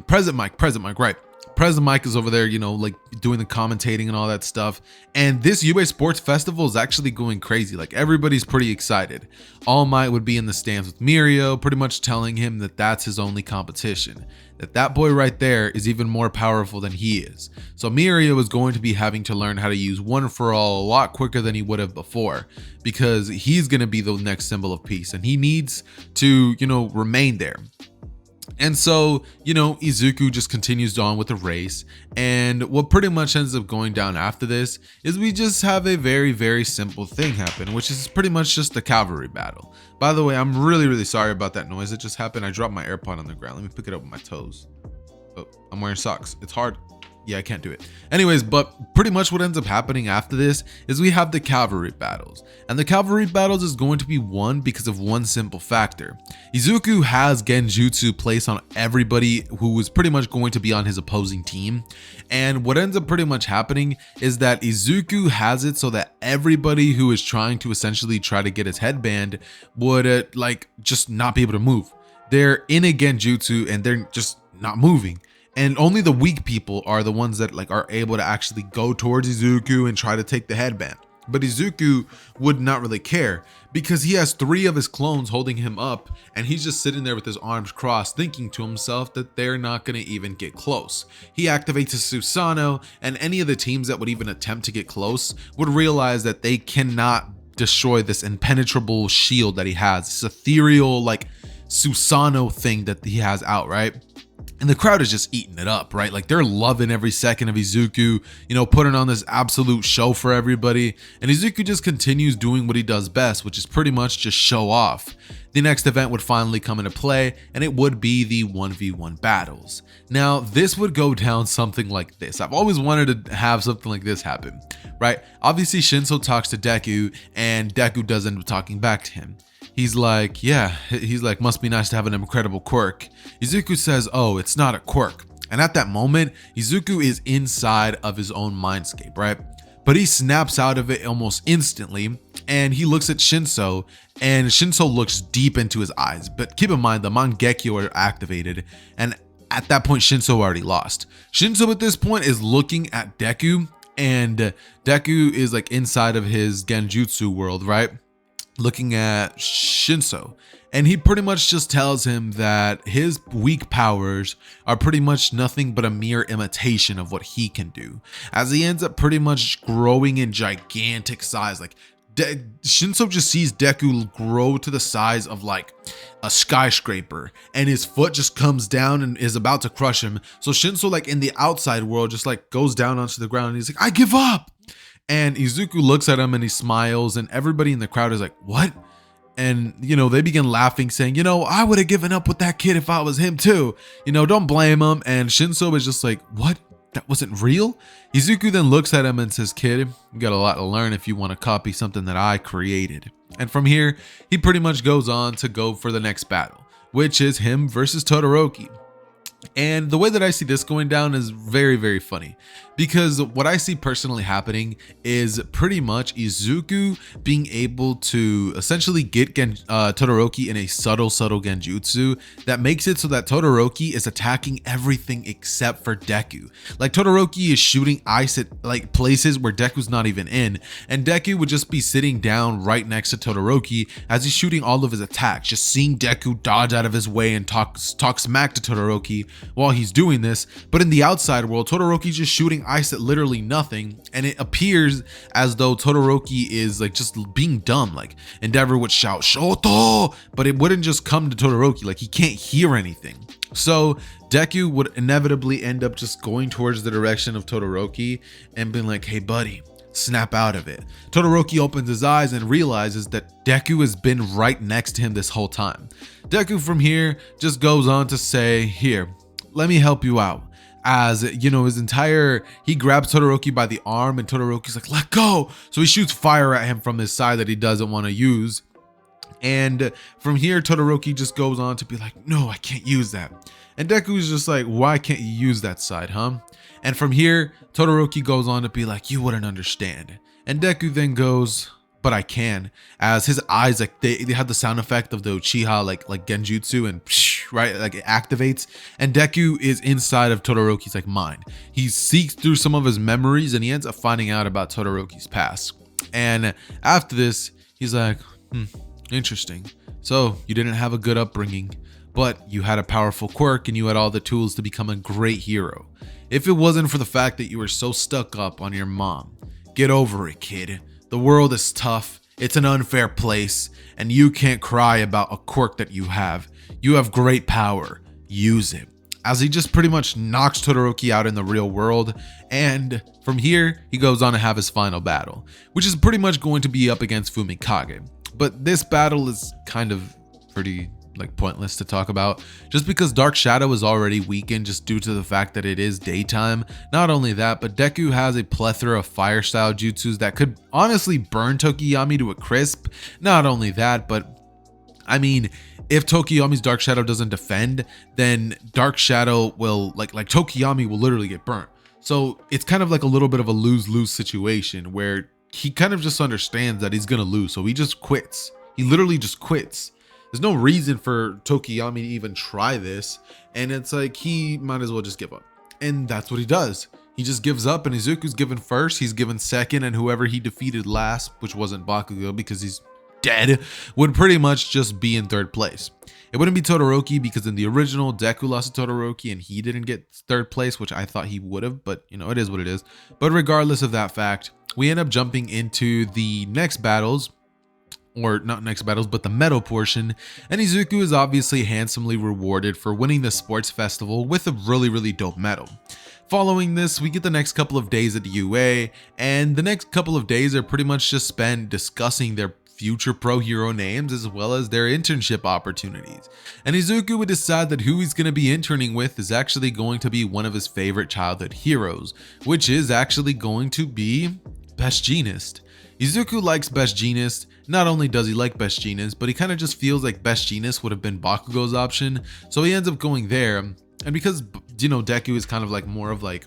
S1: President Mike, right? President Mike is over there, you know, like doing the commentating and all that stuff. And this UA Sports Festival is actually going crazy. Like, everybody's pretty excited. All Might would be in the stands with Mirio, pretty much telling him that that's his only competition. That boy right there is even more powerful than he is. So Mirio is going to be having to learn how to use One for All a lot quicker than he would have before, because he's going to be the next symbol of peace and he needs to, you know, remain there. And so, you know, Izuku just continues on with the race, and what pretty much ends up going down after this is we just have a very simple thing happen, which is pretty much just the cavalry battle. By the way, I'm really sorry about that noise that just happened. I dropped my AirPod on the ground. Let me pick it up with my toes. Oh, I'm wearing socks. It's hard. Yeah, I can't do it. Anyways, but pretty much what ends up happening after this is we have the cavalry battles. And the cavalry battles is going to be won because of one simple factor. Izuku has Genjutsu placed on everybody who is pretty much going to be on his opposing team. And what ends up pretty much happening is that Izuku has it so that everybody who is trying to essentially try to get his headband would like just not be able to move. They're in a Genjutsu and they're just not moving. And only the weak people are the ones that like are able to actually go towards Izuku and try to take the headband. But Izuku would not really care because he has 3 of his clones holding him up and he's just sitting there with his arms crossed thinking to himself that they're not going to even get close. He activates his Susanoo, and any of the teams that would even attempt to get close would realize that they cannot destroy this impenetrable shield that he has, this ethereal like Susanoo thing that he has out, right? And the crowd is just eating it up, right? Like, they're loving every second of Izuku, you know, putting on this absolute show for everybody. And Izuku just continues doing what he does best, which is pretty much just show off. The next event would finally come into play, and it would be the 1v1 battles. Now, this would go down something like this. I've always wanted to have something like this happen, right? Obviously, Shinso talks to Deku, and Deku does end up talking back to him. He's like, yeah, he's like, must be nice to have an incredible quirk. Izuku says, oh, it's not a quirk. And at that moment, Izuku is inside of his own mindscape, right? But he snaps out of it almost instantly, and he looks at Shinso, and Shinso looks deep into his eyes. But keep in mind, the Mangekyo are activated, and at that point, Shinso already lost. Shinso at this point is looking at Deku, and Deku is like inside of his Genjutsu world, right? Looking at Shinso, and he pretty much just tells him that his weak powers are pretty much nothing but a mere imitation of what he can do, as he ends up pretty much growing in gigantic size. Like Shinso just sees Deku grow to the size of like a skyscraper, and his foot just comes down and is about to crush him. So Shinso, like in the outside world, just like goes down onto the ground and he's like, I give up. And Izuku looks at him and he smiles, and everybody in the crowd is like, what? And, you know, they begin laughing, saying, you know, I would have given up with that kid if I was him too. You know, don't blame him. And Shinso is just like, what? That wasn't real? Izuku then looks at him and says, kid, you got a lot to learn if you want to copy something that I created. And from here, he pretty much goes on to go for the next battle, which is him versus Todoroki. And the way that I see this going down is very, very funny, because what I see personally happening is pretty much Izuku being able to essentially get Todoroki in a subtle genjutsu that makes it so that Todoroki is attacking everything except for Deku. Like, Todoroki is shooting ice at like places where Deku's not even in, and Deku would just be sitting down right next to Todoroki as he's shooting all of his attacks, just seeing Deku dodge out of his way and talk smack to Todoroki while he's doing this. But in the outside world, Todoroki's just shooting ice at literally nothing, and it appears as though Todoroki is like just being dumb. Like, Endeavor would shout Shoto, but it wouldn't just come to Todoroki, like he can't hear anything. So Deku would inevitably end up just going towards the direction of Todoroki and being like, hey buddy, snap out of it. Todoroki opens his eyes and realizes that Deku has been right next to him this whole time. Deku from here just goes on to say, here, let me help you out. As you know, he grabs Todoroki by the arm, and Todoroki's like, let go. So he shoots fire at him from his side that he doesn't want to use. And from here, Todoroki just goes on to be like, no, I can't use that. And Deku's just like, why can't you use that side, huh? And from here, Todoroki goes on to be like, you wouldn't understand. And Deku then goes, but I can, as his eyes, like they have the sound effect of the Uchiha like genjutsu, and right, like it activates, and Deku is inside of Todoroki's like mind. He seeks through some of his memories, and he ends up finding out about Todoroki's past. And after this, he's like, interesting. So you didn't have a good upbringing, but you had a powerful quirk, and you had all the tools to become a great hero. If it wasn't for the fact that you were so stuck up on your mom, get over it, kid. The world is tough, it's an unfair place, and you can't cry about a quirk that you have. You have great power, use it. As he just pretty much knocks Todoroki out in the real world, and from here, he goes on to have his final battle, which is pretty much going to be up against Fumikage. But this battle is kind of pretty like pointless to talk about, just because Dark Shadow is already weakened just due to the fact that it is daytime. Not only that, but Deku has a plethora of fire style jutsus that could honestly burn Tokiyami to a crisp. Not only that, but I mean, if Tokiyami's Dark Shadow doesn't defend, then Dark Shadow will like Tokiyami will literally get burnt. So it's kind of like a little bit of a lose-lose situation where he kind of just understands that he's gonna lose, so he just quits. He literally just quits. There's no reason for Tokiyami to even try this, and it's like he might as well just give up. And that's what he does. He just gives up, and Izuku's given first, he's given second, and whoever he defeated last, which wasn't Bakugo because he's dead, would pretty much just be in third place. It wouldn't be Todoroki because in the original, Deku lost to Todoroki and he didn't get third place, which I thought he would have, but you know, it is what it is. But regardless of that fact, we end up jumping into the next battles, or not next battles, but the medal portion, and Izuku is obviously handsomely rewarded for winning the sports festival with a really dope medal. Following this, we get the next couple of days at the UA, and the next couple of days are pretty much just spent discussing their future pro hero names as well as their internship opportunities. And Izuku would decide that who he's going to be interning with is actually going to be one of his favorite childhood heroes, which is actually going to be Best Jeanist. Izuku likes Best Jeanist. Not only does he like Best Jeanist, but he kind of just feels like Best Jeanist would have been Bakugo's option, so he ends up going there. And because, you know, Deku is kind of like more of like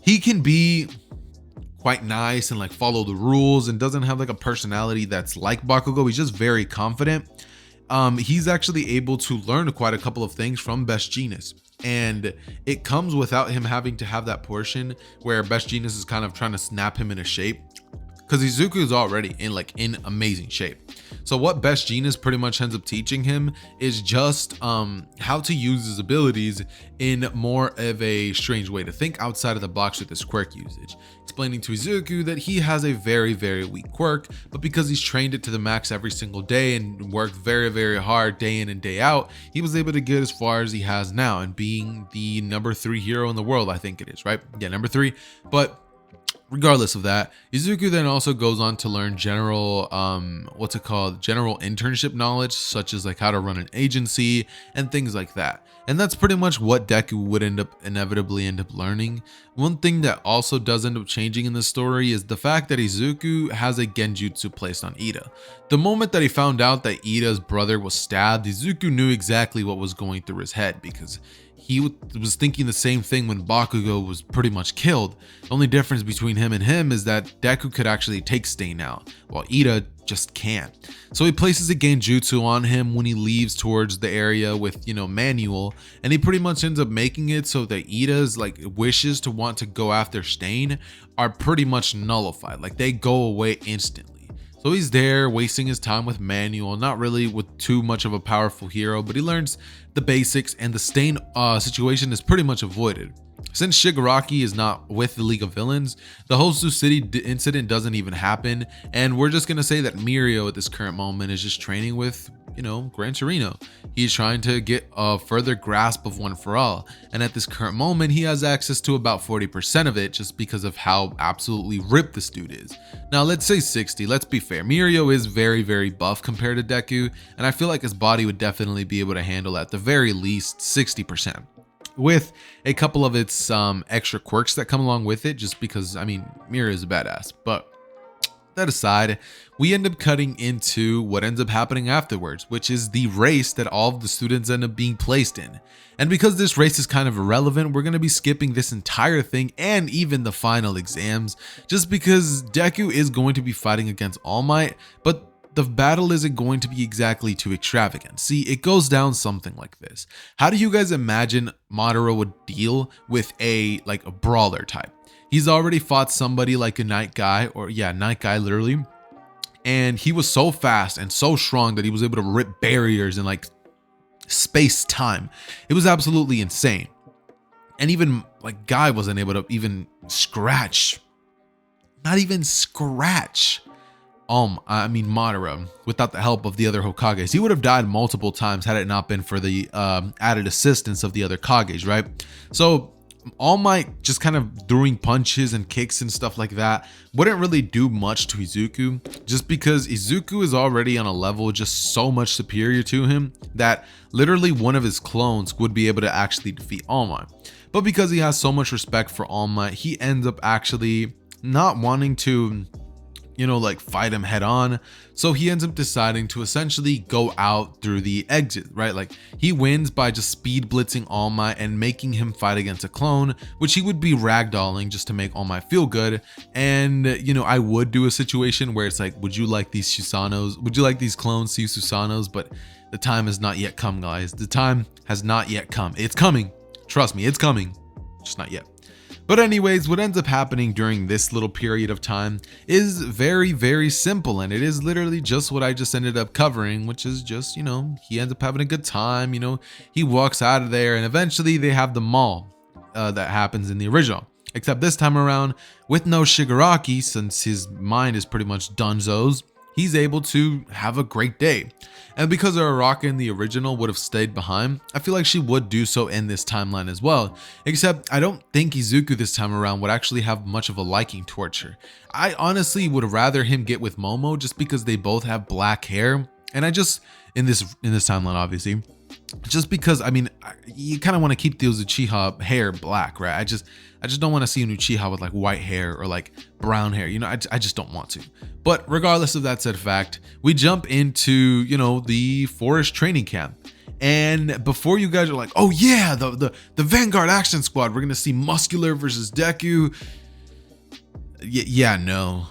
S1: he can be quite nice and like follow the rules and doesn't have like a personality that's like Bakugo. He's just very confident. He's actually able to learn quite a couple of things from Best Jeanist, and it comes without him having to have that portion where Best Jeanist is kind of trying to snap him into shape, because Izuku is already in amazing shape. So what Best Jeanist pretty much ends up teaching him is just how to use his abilities in more of a strange way, to think outside of the box with his quirk usage, explaining to Izuku that he has a very weak quirk, but because he's trained it to the max every single day and worked very hard day in and day out, he was able to get as far as he has now, and being the number 3 hero in the world, I think it is, right? Yeah, number 3. But Regardless of that, Izuku then also goes on to learn general general internship knowledge, such as like how to run an agency and things like that. And that's pretty much what Deku would inevitably end up learning. One thing that also does end up changing in the story is the fact that Izuku has a genjutsu placed on Ida. The moment that he found out that Ida's brother was stabbed, Izuku knew exactly what was going through his head, because he was thinking the same thing when Bakugo was pretty much killed. The only difference between him and him is that Deku could actually take Stain out, while Ida just can't. So he places a genjutsu on him when he leaves towards the area with, Manual, and he pretty much ends up making it so that Ida's like wishes to want to go after Stain are pretty much nullified. Like they go away instantly. So he's there wasting his time with Manual, not really with too much of a powerful hero, but he learns the basics, and the Stain situation is pretty much avoided. Since Shigaraki is not with the League of Villains, the Hosu City incident doesn't even happen, and we're just gonna say that Mirio at this current moment is just training with, Gran Torino. He's trying to get a further grasp of One for All, and at this current moment, he has access to about 40% of it just because of how absolutely ripped this dude is. Now, let's say 60, let's be fair. Mirio is very, very buff compared to Deku, and I feel like his body would definitely be able to handle at the very least 60%. With a couple of its extra quirks that come along with it, just because, Mirio is a badass. But that aside, we end up cutting into what ends up happening afterwards, which is the race that all of the students end up being placed in. And because this race is kind of irrelevant, we're going to be skipping this entire thing and even the final exams, just because Deku is going to be fighting against All Might, but the battle isn't going to be exactly too extravagant. See, it goes down something like this. How do you guys imagine Madara would deal with a brawler type? He's already fought somebody like a Night Guy, Night Guy literally. And he was so fast and so strong that he was able to rip barriers in space-time. It was absolutely insane. And even Guy wasn't able to even scratch. Not even scratch. Madara, without the help of the other Hokages. He would have died multiple times had it not been for the added assistance of the other Kages, right? So All Might just kind of throwing punches and kicks and stuff like that wouldn't really do much to Izuku, just because Izuku is already on a level just so much superior to him that literally one of his clones would be able to actually defeat All Might. But because he has so much respect for All Might, he ends up actually not wanting to fight him head on. So he ends up deciding to essentially go out through the exit, right? He wins by just speed blitzing All Might and making him fight against a clone, which he would be ragdolling just to make All Might feel good. And, I would do a situation where it's would you like these Susanos? Would you like these clones to use Susanos? But the time has not yet come, guys. The time has not yet come. It's coming. Trust me, it's coming. Just not yet. But anyways, what ends up happening during this little period of time is very, very simple. And it is literally just what I just ended up covering, which is just, he ends up having a good time. He walks out of there, and eventually they have the mall that happens in the original. Except this time around, with no Shigaraki, since his mind is pretty much donezo's, he's able to have a great day. And because Araraka in the original would have stayed behind, I feel like she would do so in this timeline as well. Except I don't think Izuku this time around would actually have much of a liking towards her. I honestly would rather him get with Momo just because they both have black hair. And I just, in this timeline obviously, just because, you kind of want to keep those Uchiha hair black, right? I just don't want to see an Uchiha with white hair or brown hair. I just don't want to. But regardless of that said fact, we jump into, the forest training camp. And before you guys are like, oh yeah, the Vanguard Action Squad, we're going to see Muscular versus Deku. No.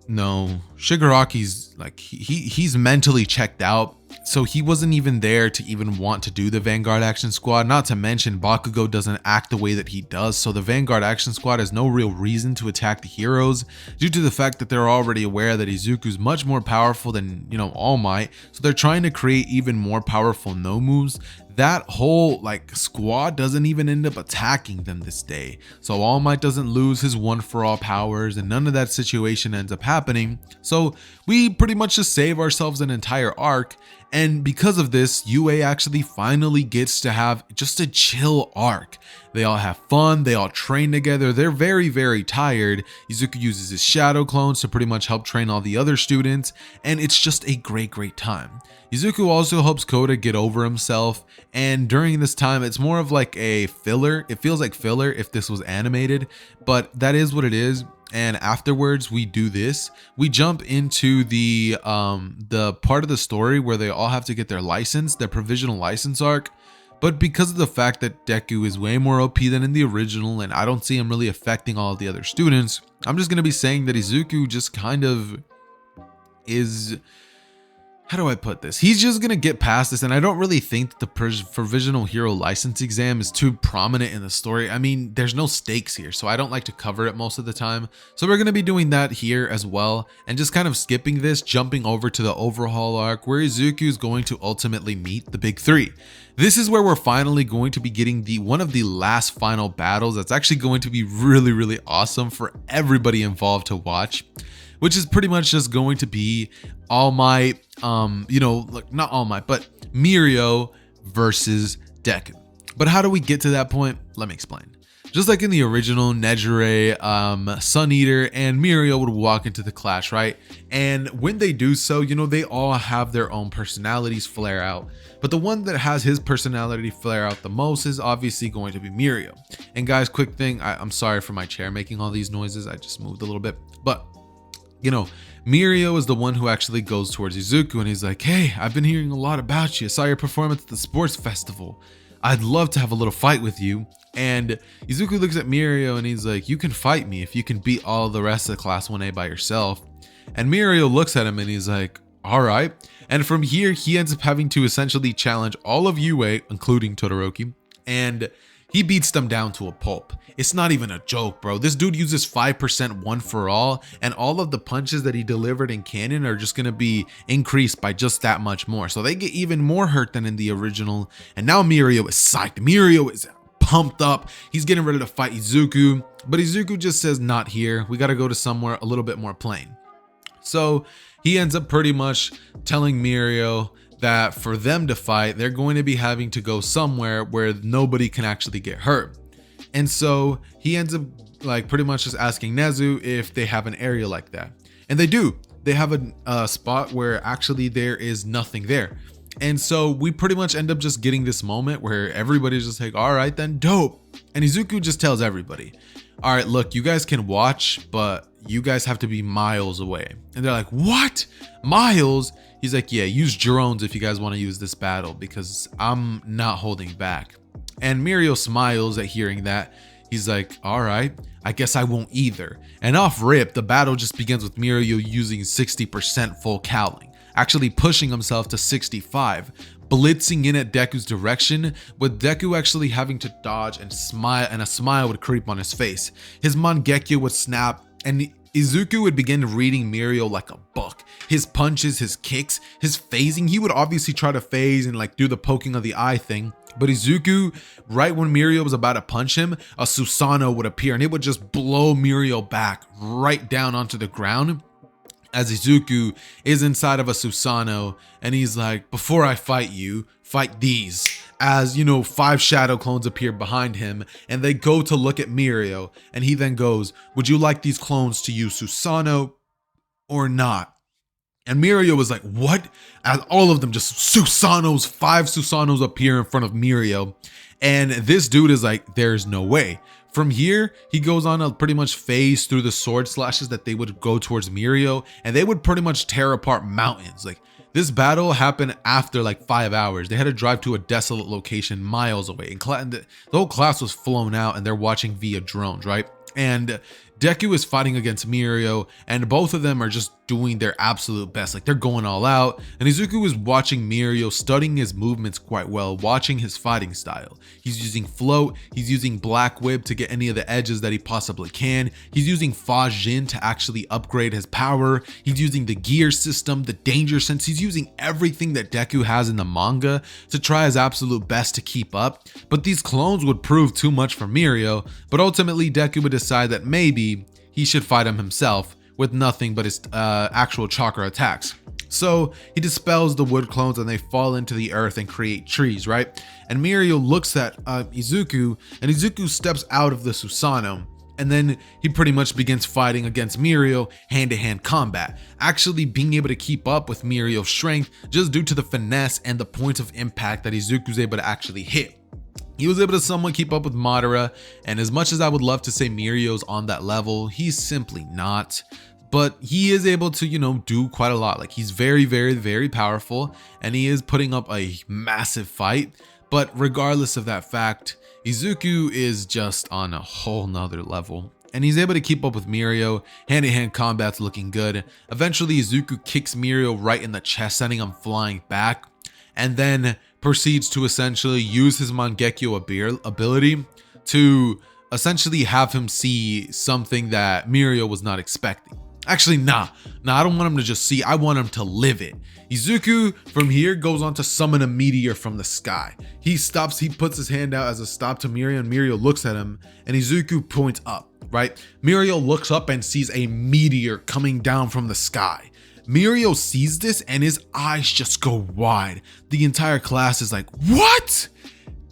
S1: No. Shigaraki's he's mentally checked out. So he wasn't even there to even want to do the Vanguard Action Squad. Not to mention Bakugo doesn't act the way that he does. So the Vanguard Action Squad has no real reason to attack the heroes due to the fact that they're already aware that Izuku's much more powerful than, All Might. So they're trying to create even more powerful no moves. That whole squad doesn't even end up attacking them this day. So All Might doesn't lose his One for All powers, and none of that situation ends up happening. So we pretty much just save ourselves an entire arc. And because of this, UA actually finally gets to have just a chill arc. They all have fun, they all train together, they're very tired. Izuku uses his shadow clones to pretty much help train all the other students, and it's just a great time. Izuku also helps Koda get over himself, and during this time it's more of like a filler. It feels like filler if this was animated, but that is what it is. And afterwards we do this, we jump into the part of the story where they all have to get their license, their provisional license arc. But because of the fact that Deku is way more OP than in the original, and I don't see him really affecting all of the other students, I'm just going to be saying that Izuku just kind of is, how do I put this? He's just going to get past this, and I don't really think that the provisional hero license exam is too prominent in the story. I mean, there's no stakes here, so I don't like to cover it most of the time. So we're going to be doing that here as well, and just kind of skipping this, jumping over to the Overhaul arc, where Izuku is going to ultimately meet the big three. This is where we're finally going to be getting one of the last final battles that's actually going to be really awesome for everybody involved to watch, which is pretty much just going to be All Might, not All Might, but Mirio versus Deku. But how do we get to that point? Let me explain. Just like in the original, Nejire, Sun Eater, and Mirio would walk into the clash, right? And when they do so, they all have their own personalities flare out. But the one that has his personality flare out the most is obviously going to be Mirio. And guys, quick thing, I'm sorry for my chair making all these noises. I just moved a little bit. But, Mirio is the one who actually goes towards Izuku and he's like, hey, I've been hearing a lot about you. I saw your performance at the sports festival. I'd love to have a little fight with you. And Izuku looks at Mirio and he's like, you can fight me if you can beat all the rest of the class 1A by yourself. And Mirio looks at him and he's like, all right. And from here, he ends up having to essentially challenge all of UA, including Todoroki, and he beats them down to a pulp. It's not even a joke, bro. This dude uses 5% one for all, and all of the punches that he delivered in canon are just gonna be increased by just that much more. So they get even more hurt than in the original. And now Mirio is psyched. Mirio is pumped up. He's getting ready to fight Izuku, but Izuku just says, not here. We gotta go to somewhere a little bit more plain. So he ends up pretty much telling Mirio that for them to fight, they're going to be having to go somewhere where nobody can actually get hurt. And so he ends up like pretty much just asking Nezu if they have an area like that. And they do. They have a spot where actually there is nothing there. And so we pretty much end up just getting this moment where everybody's just like, all right, then dope. And Izuku just tells everybody, all right, look, you guys can watch, but you guys have to be miles away. And they're like, what? Miles? He's like, yeah, use drones if you guys want to use this battle because I'm not holding back. And Mirio smiles at hearing that. He's like, all right, I guess I won't either. And off rip, the battle just begins with Mirio using 60% full cowling, actually pushing himself to 65, blitzing in at Deku's direction, with Deku actually having to dodge and smile, and a smile would creep on his face. His Mangekyo would snap, and Izuku would begin reading Mirio like a book. His punches, his kicks, his phasing, he would obviously try to phase and like do the poking of the eye thing. But Izuku, right when Mirio was about to punch him, a Susanoo would appear and it would just blow Mirio back right down onto the ground. As Izuku is inside of a Susanoo and he's like, before I fight you, fight these. As 5 shadow clones appear behind him and they go to look at Mirio and he then goes, would you like these clones to use Susanoo or not? And Mirio was like, what? As all of them just 5 Susanoos appear in front of Mirio. And this dude is like, there's no way. From here, he goes on to pretty much phase through the sword slashes that they would go towards Mirio, and they would pretty much tear apart mountains. Like, this battle happened after like 5 hours. They had to drive to a desolate location miles away, and the whole class was flown out and they're watching via drones, right? And Deku is fighting against Mirio, and both of them are just doing their absolute best. Like, they're going all out, and Izuku is watching Mirio, studying his movements quite well, watching his fighting style. He's using float, he's using black whip to get any of the edges that he possibly can. He's using Fa Jin to actually upgrade his power. He's using the gear system, the danger sense. He's using everything that Deku has in the manga to try his absolute best to keep up. But these clones would prove too much for Mirio, but ultimately Deku would decide that maybe he should fight him himself with nothing but his actual chakra attacks. So he dispels the wood clones and they fall into the earth and create trees, right? And Mirio looks at Izuku, and Izuku steps out of the Susanoo, and then he pretty much begins fighting against Mirio hand-to-hand combat, actually being able to keep up with Mirio's strength just due to the finesse and the points of impact that Izuku's able to actually hit. He was able to somewhat keep up with Madara, and as much as I would love to say Mirio's on that level, he's simply not. But he is able to, do quite a lot. Like, he's very, very, very powerful, and he is putting up a massive fight. But regardless of that fact, Izuku is just on a whole nother level. And he's able to keep up with Mirio. Hand-to-hand combat's looking good. Eventually, Izuku kicks Mirio right in the chest, sending him flying back. And then proceeds to essentially use his Mangekyo ability to essentially have him see something that Mirio was not expecting. Actually, nah, I don't want him to just see, I want him to live it. Izuku from here goes on to summon a meteor from the sky. He stops, he puts his hand out as a stop to Mirio, and Mirio looks at him, and Izuku points up, right? Mirio looks up and sees a meteor coming down from the sky. Mirio sees this and his eyes just go wide. The entire class is like, what?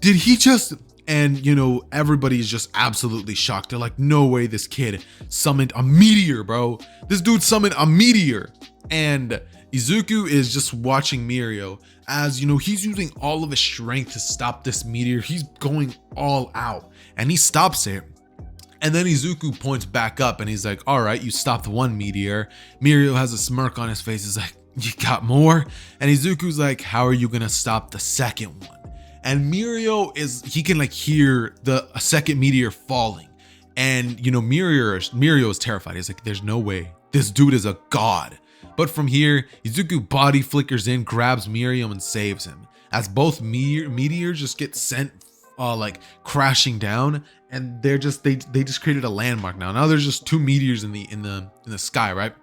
S1: Did he just... And, everybody is just absolutely shocked. They're like, no way this kid summoned a meteor, bro. This dude summoned a meteor. And Izuku is just watching Mirio as, he's using all of his strength to stop this meteor. He's going all out and he stops it. And then Izuku points back up and he's like, all right, you stopped one meteor. Mirio has a smirk on his face. He's like, you got more? And Izuku's like, how are you going to stop the second one? And Mirio he can hear the second meteor falling. And, Mirio is terrified. He's like, there's no way. This dude is a god. But from here, Izuku body flickers in, grabs Mirio and saves him. As both meteors just get sent crashing down, and they just created a landmark now. Now there's just two meteors in the sky, right?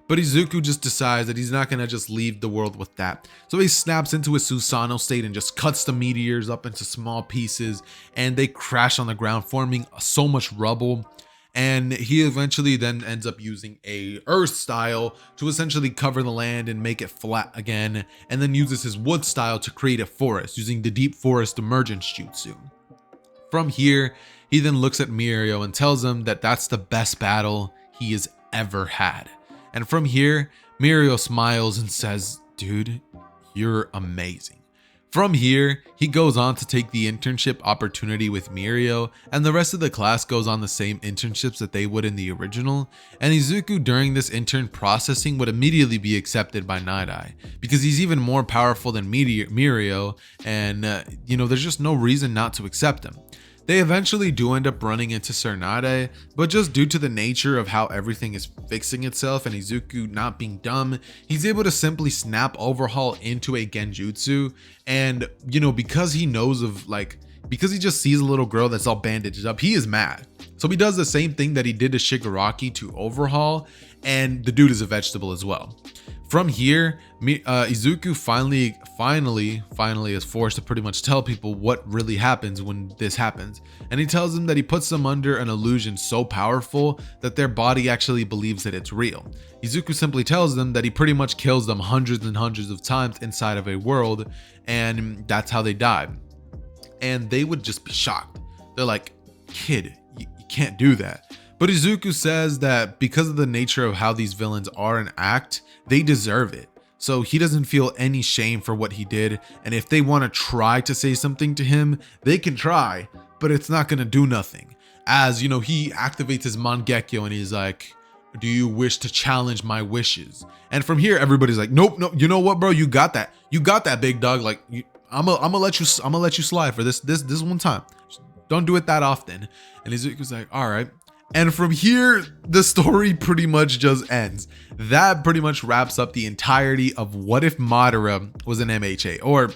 S1: But Izuku just decides that he's not gonna just leave the world with that. So he snaps into his Susanoo state and just cuts the meteors up into small pieces, and they crash on the ground, forming so much rubble. And he eventually then ends up using a earth style to essentially cover the land and make it flat again, and then uses his wood style to create a forest using the deep forest emergence jutsu. From here, he then looks at Mirio and tells him that that's the best battle he has ever had. And from here, Mirio smiles and says, dude, you're amazing. From here, he goes on to take the internship opportunity with Mirio, and the rest of the class goes on the same internships that they would in the original. And Izuku during this intern processing would immediately be accepted by Night Eye, because he's even more powerful than Mirio, and there's just no reason not to accept him. They eventually do end up running into Tsunade, but just due to the nature of how everything is fixing itself and Izuku not being dumb, he's able to simply snap Overhaul into a Genjutsu. And, because he knows because he just sees a little girl that's all bandaged up, he is mad. So he does the same thing that he did to Shigaraki to Overhaul, and the dude is a vegetable as well. From here, Izuku finally is forced to pretty much tell people what really happens when this happens. And he tells them that he puts them under an illusion so powerful that their body actually believes that it's real. Izuku simply tells them that he pretty much kills them hundreds and hundreds of times inside of a world, and that's how they die. And they would just be shocked. They're like, kid, you can't do that. But Izuku says that because of the nature of how these villains are and act, they deserve it. So he doesn't feel any shame for what he did. And if they want to try to say something to him, they can try, but it's not going to do nothing. As he activates his Mangekyo and he's like, do you wish to challenge my wishes? And from here, everybody's like, nope. You know what, bro? You got that. You got that, big dog. Like, I'm gonna let you slide for this one time. Don't do it that often. And Izuku's like, all right. And from here, the story pretty much just ends. That pretty much wraps up the entirety of what if Madara was an MHA, or,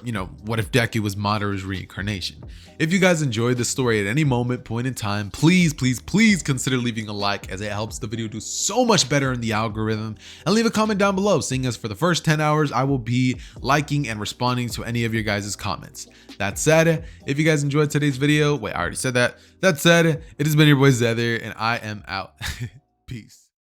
S1: what if Deku was Madara's reincarnation. If you guys enjoyed this story at any point in time, please consider leaving a like, as it helps the video do so much better in the algorithm. And leave a comment down below, seeing as for the first 10 hours, I will be liking and responding to any of your guys' comments. That said, if you guys enjoyed today's video, wait, I already said that. That said, it has been your boy Xehther, and I am out. Peace.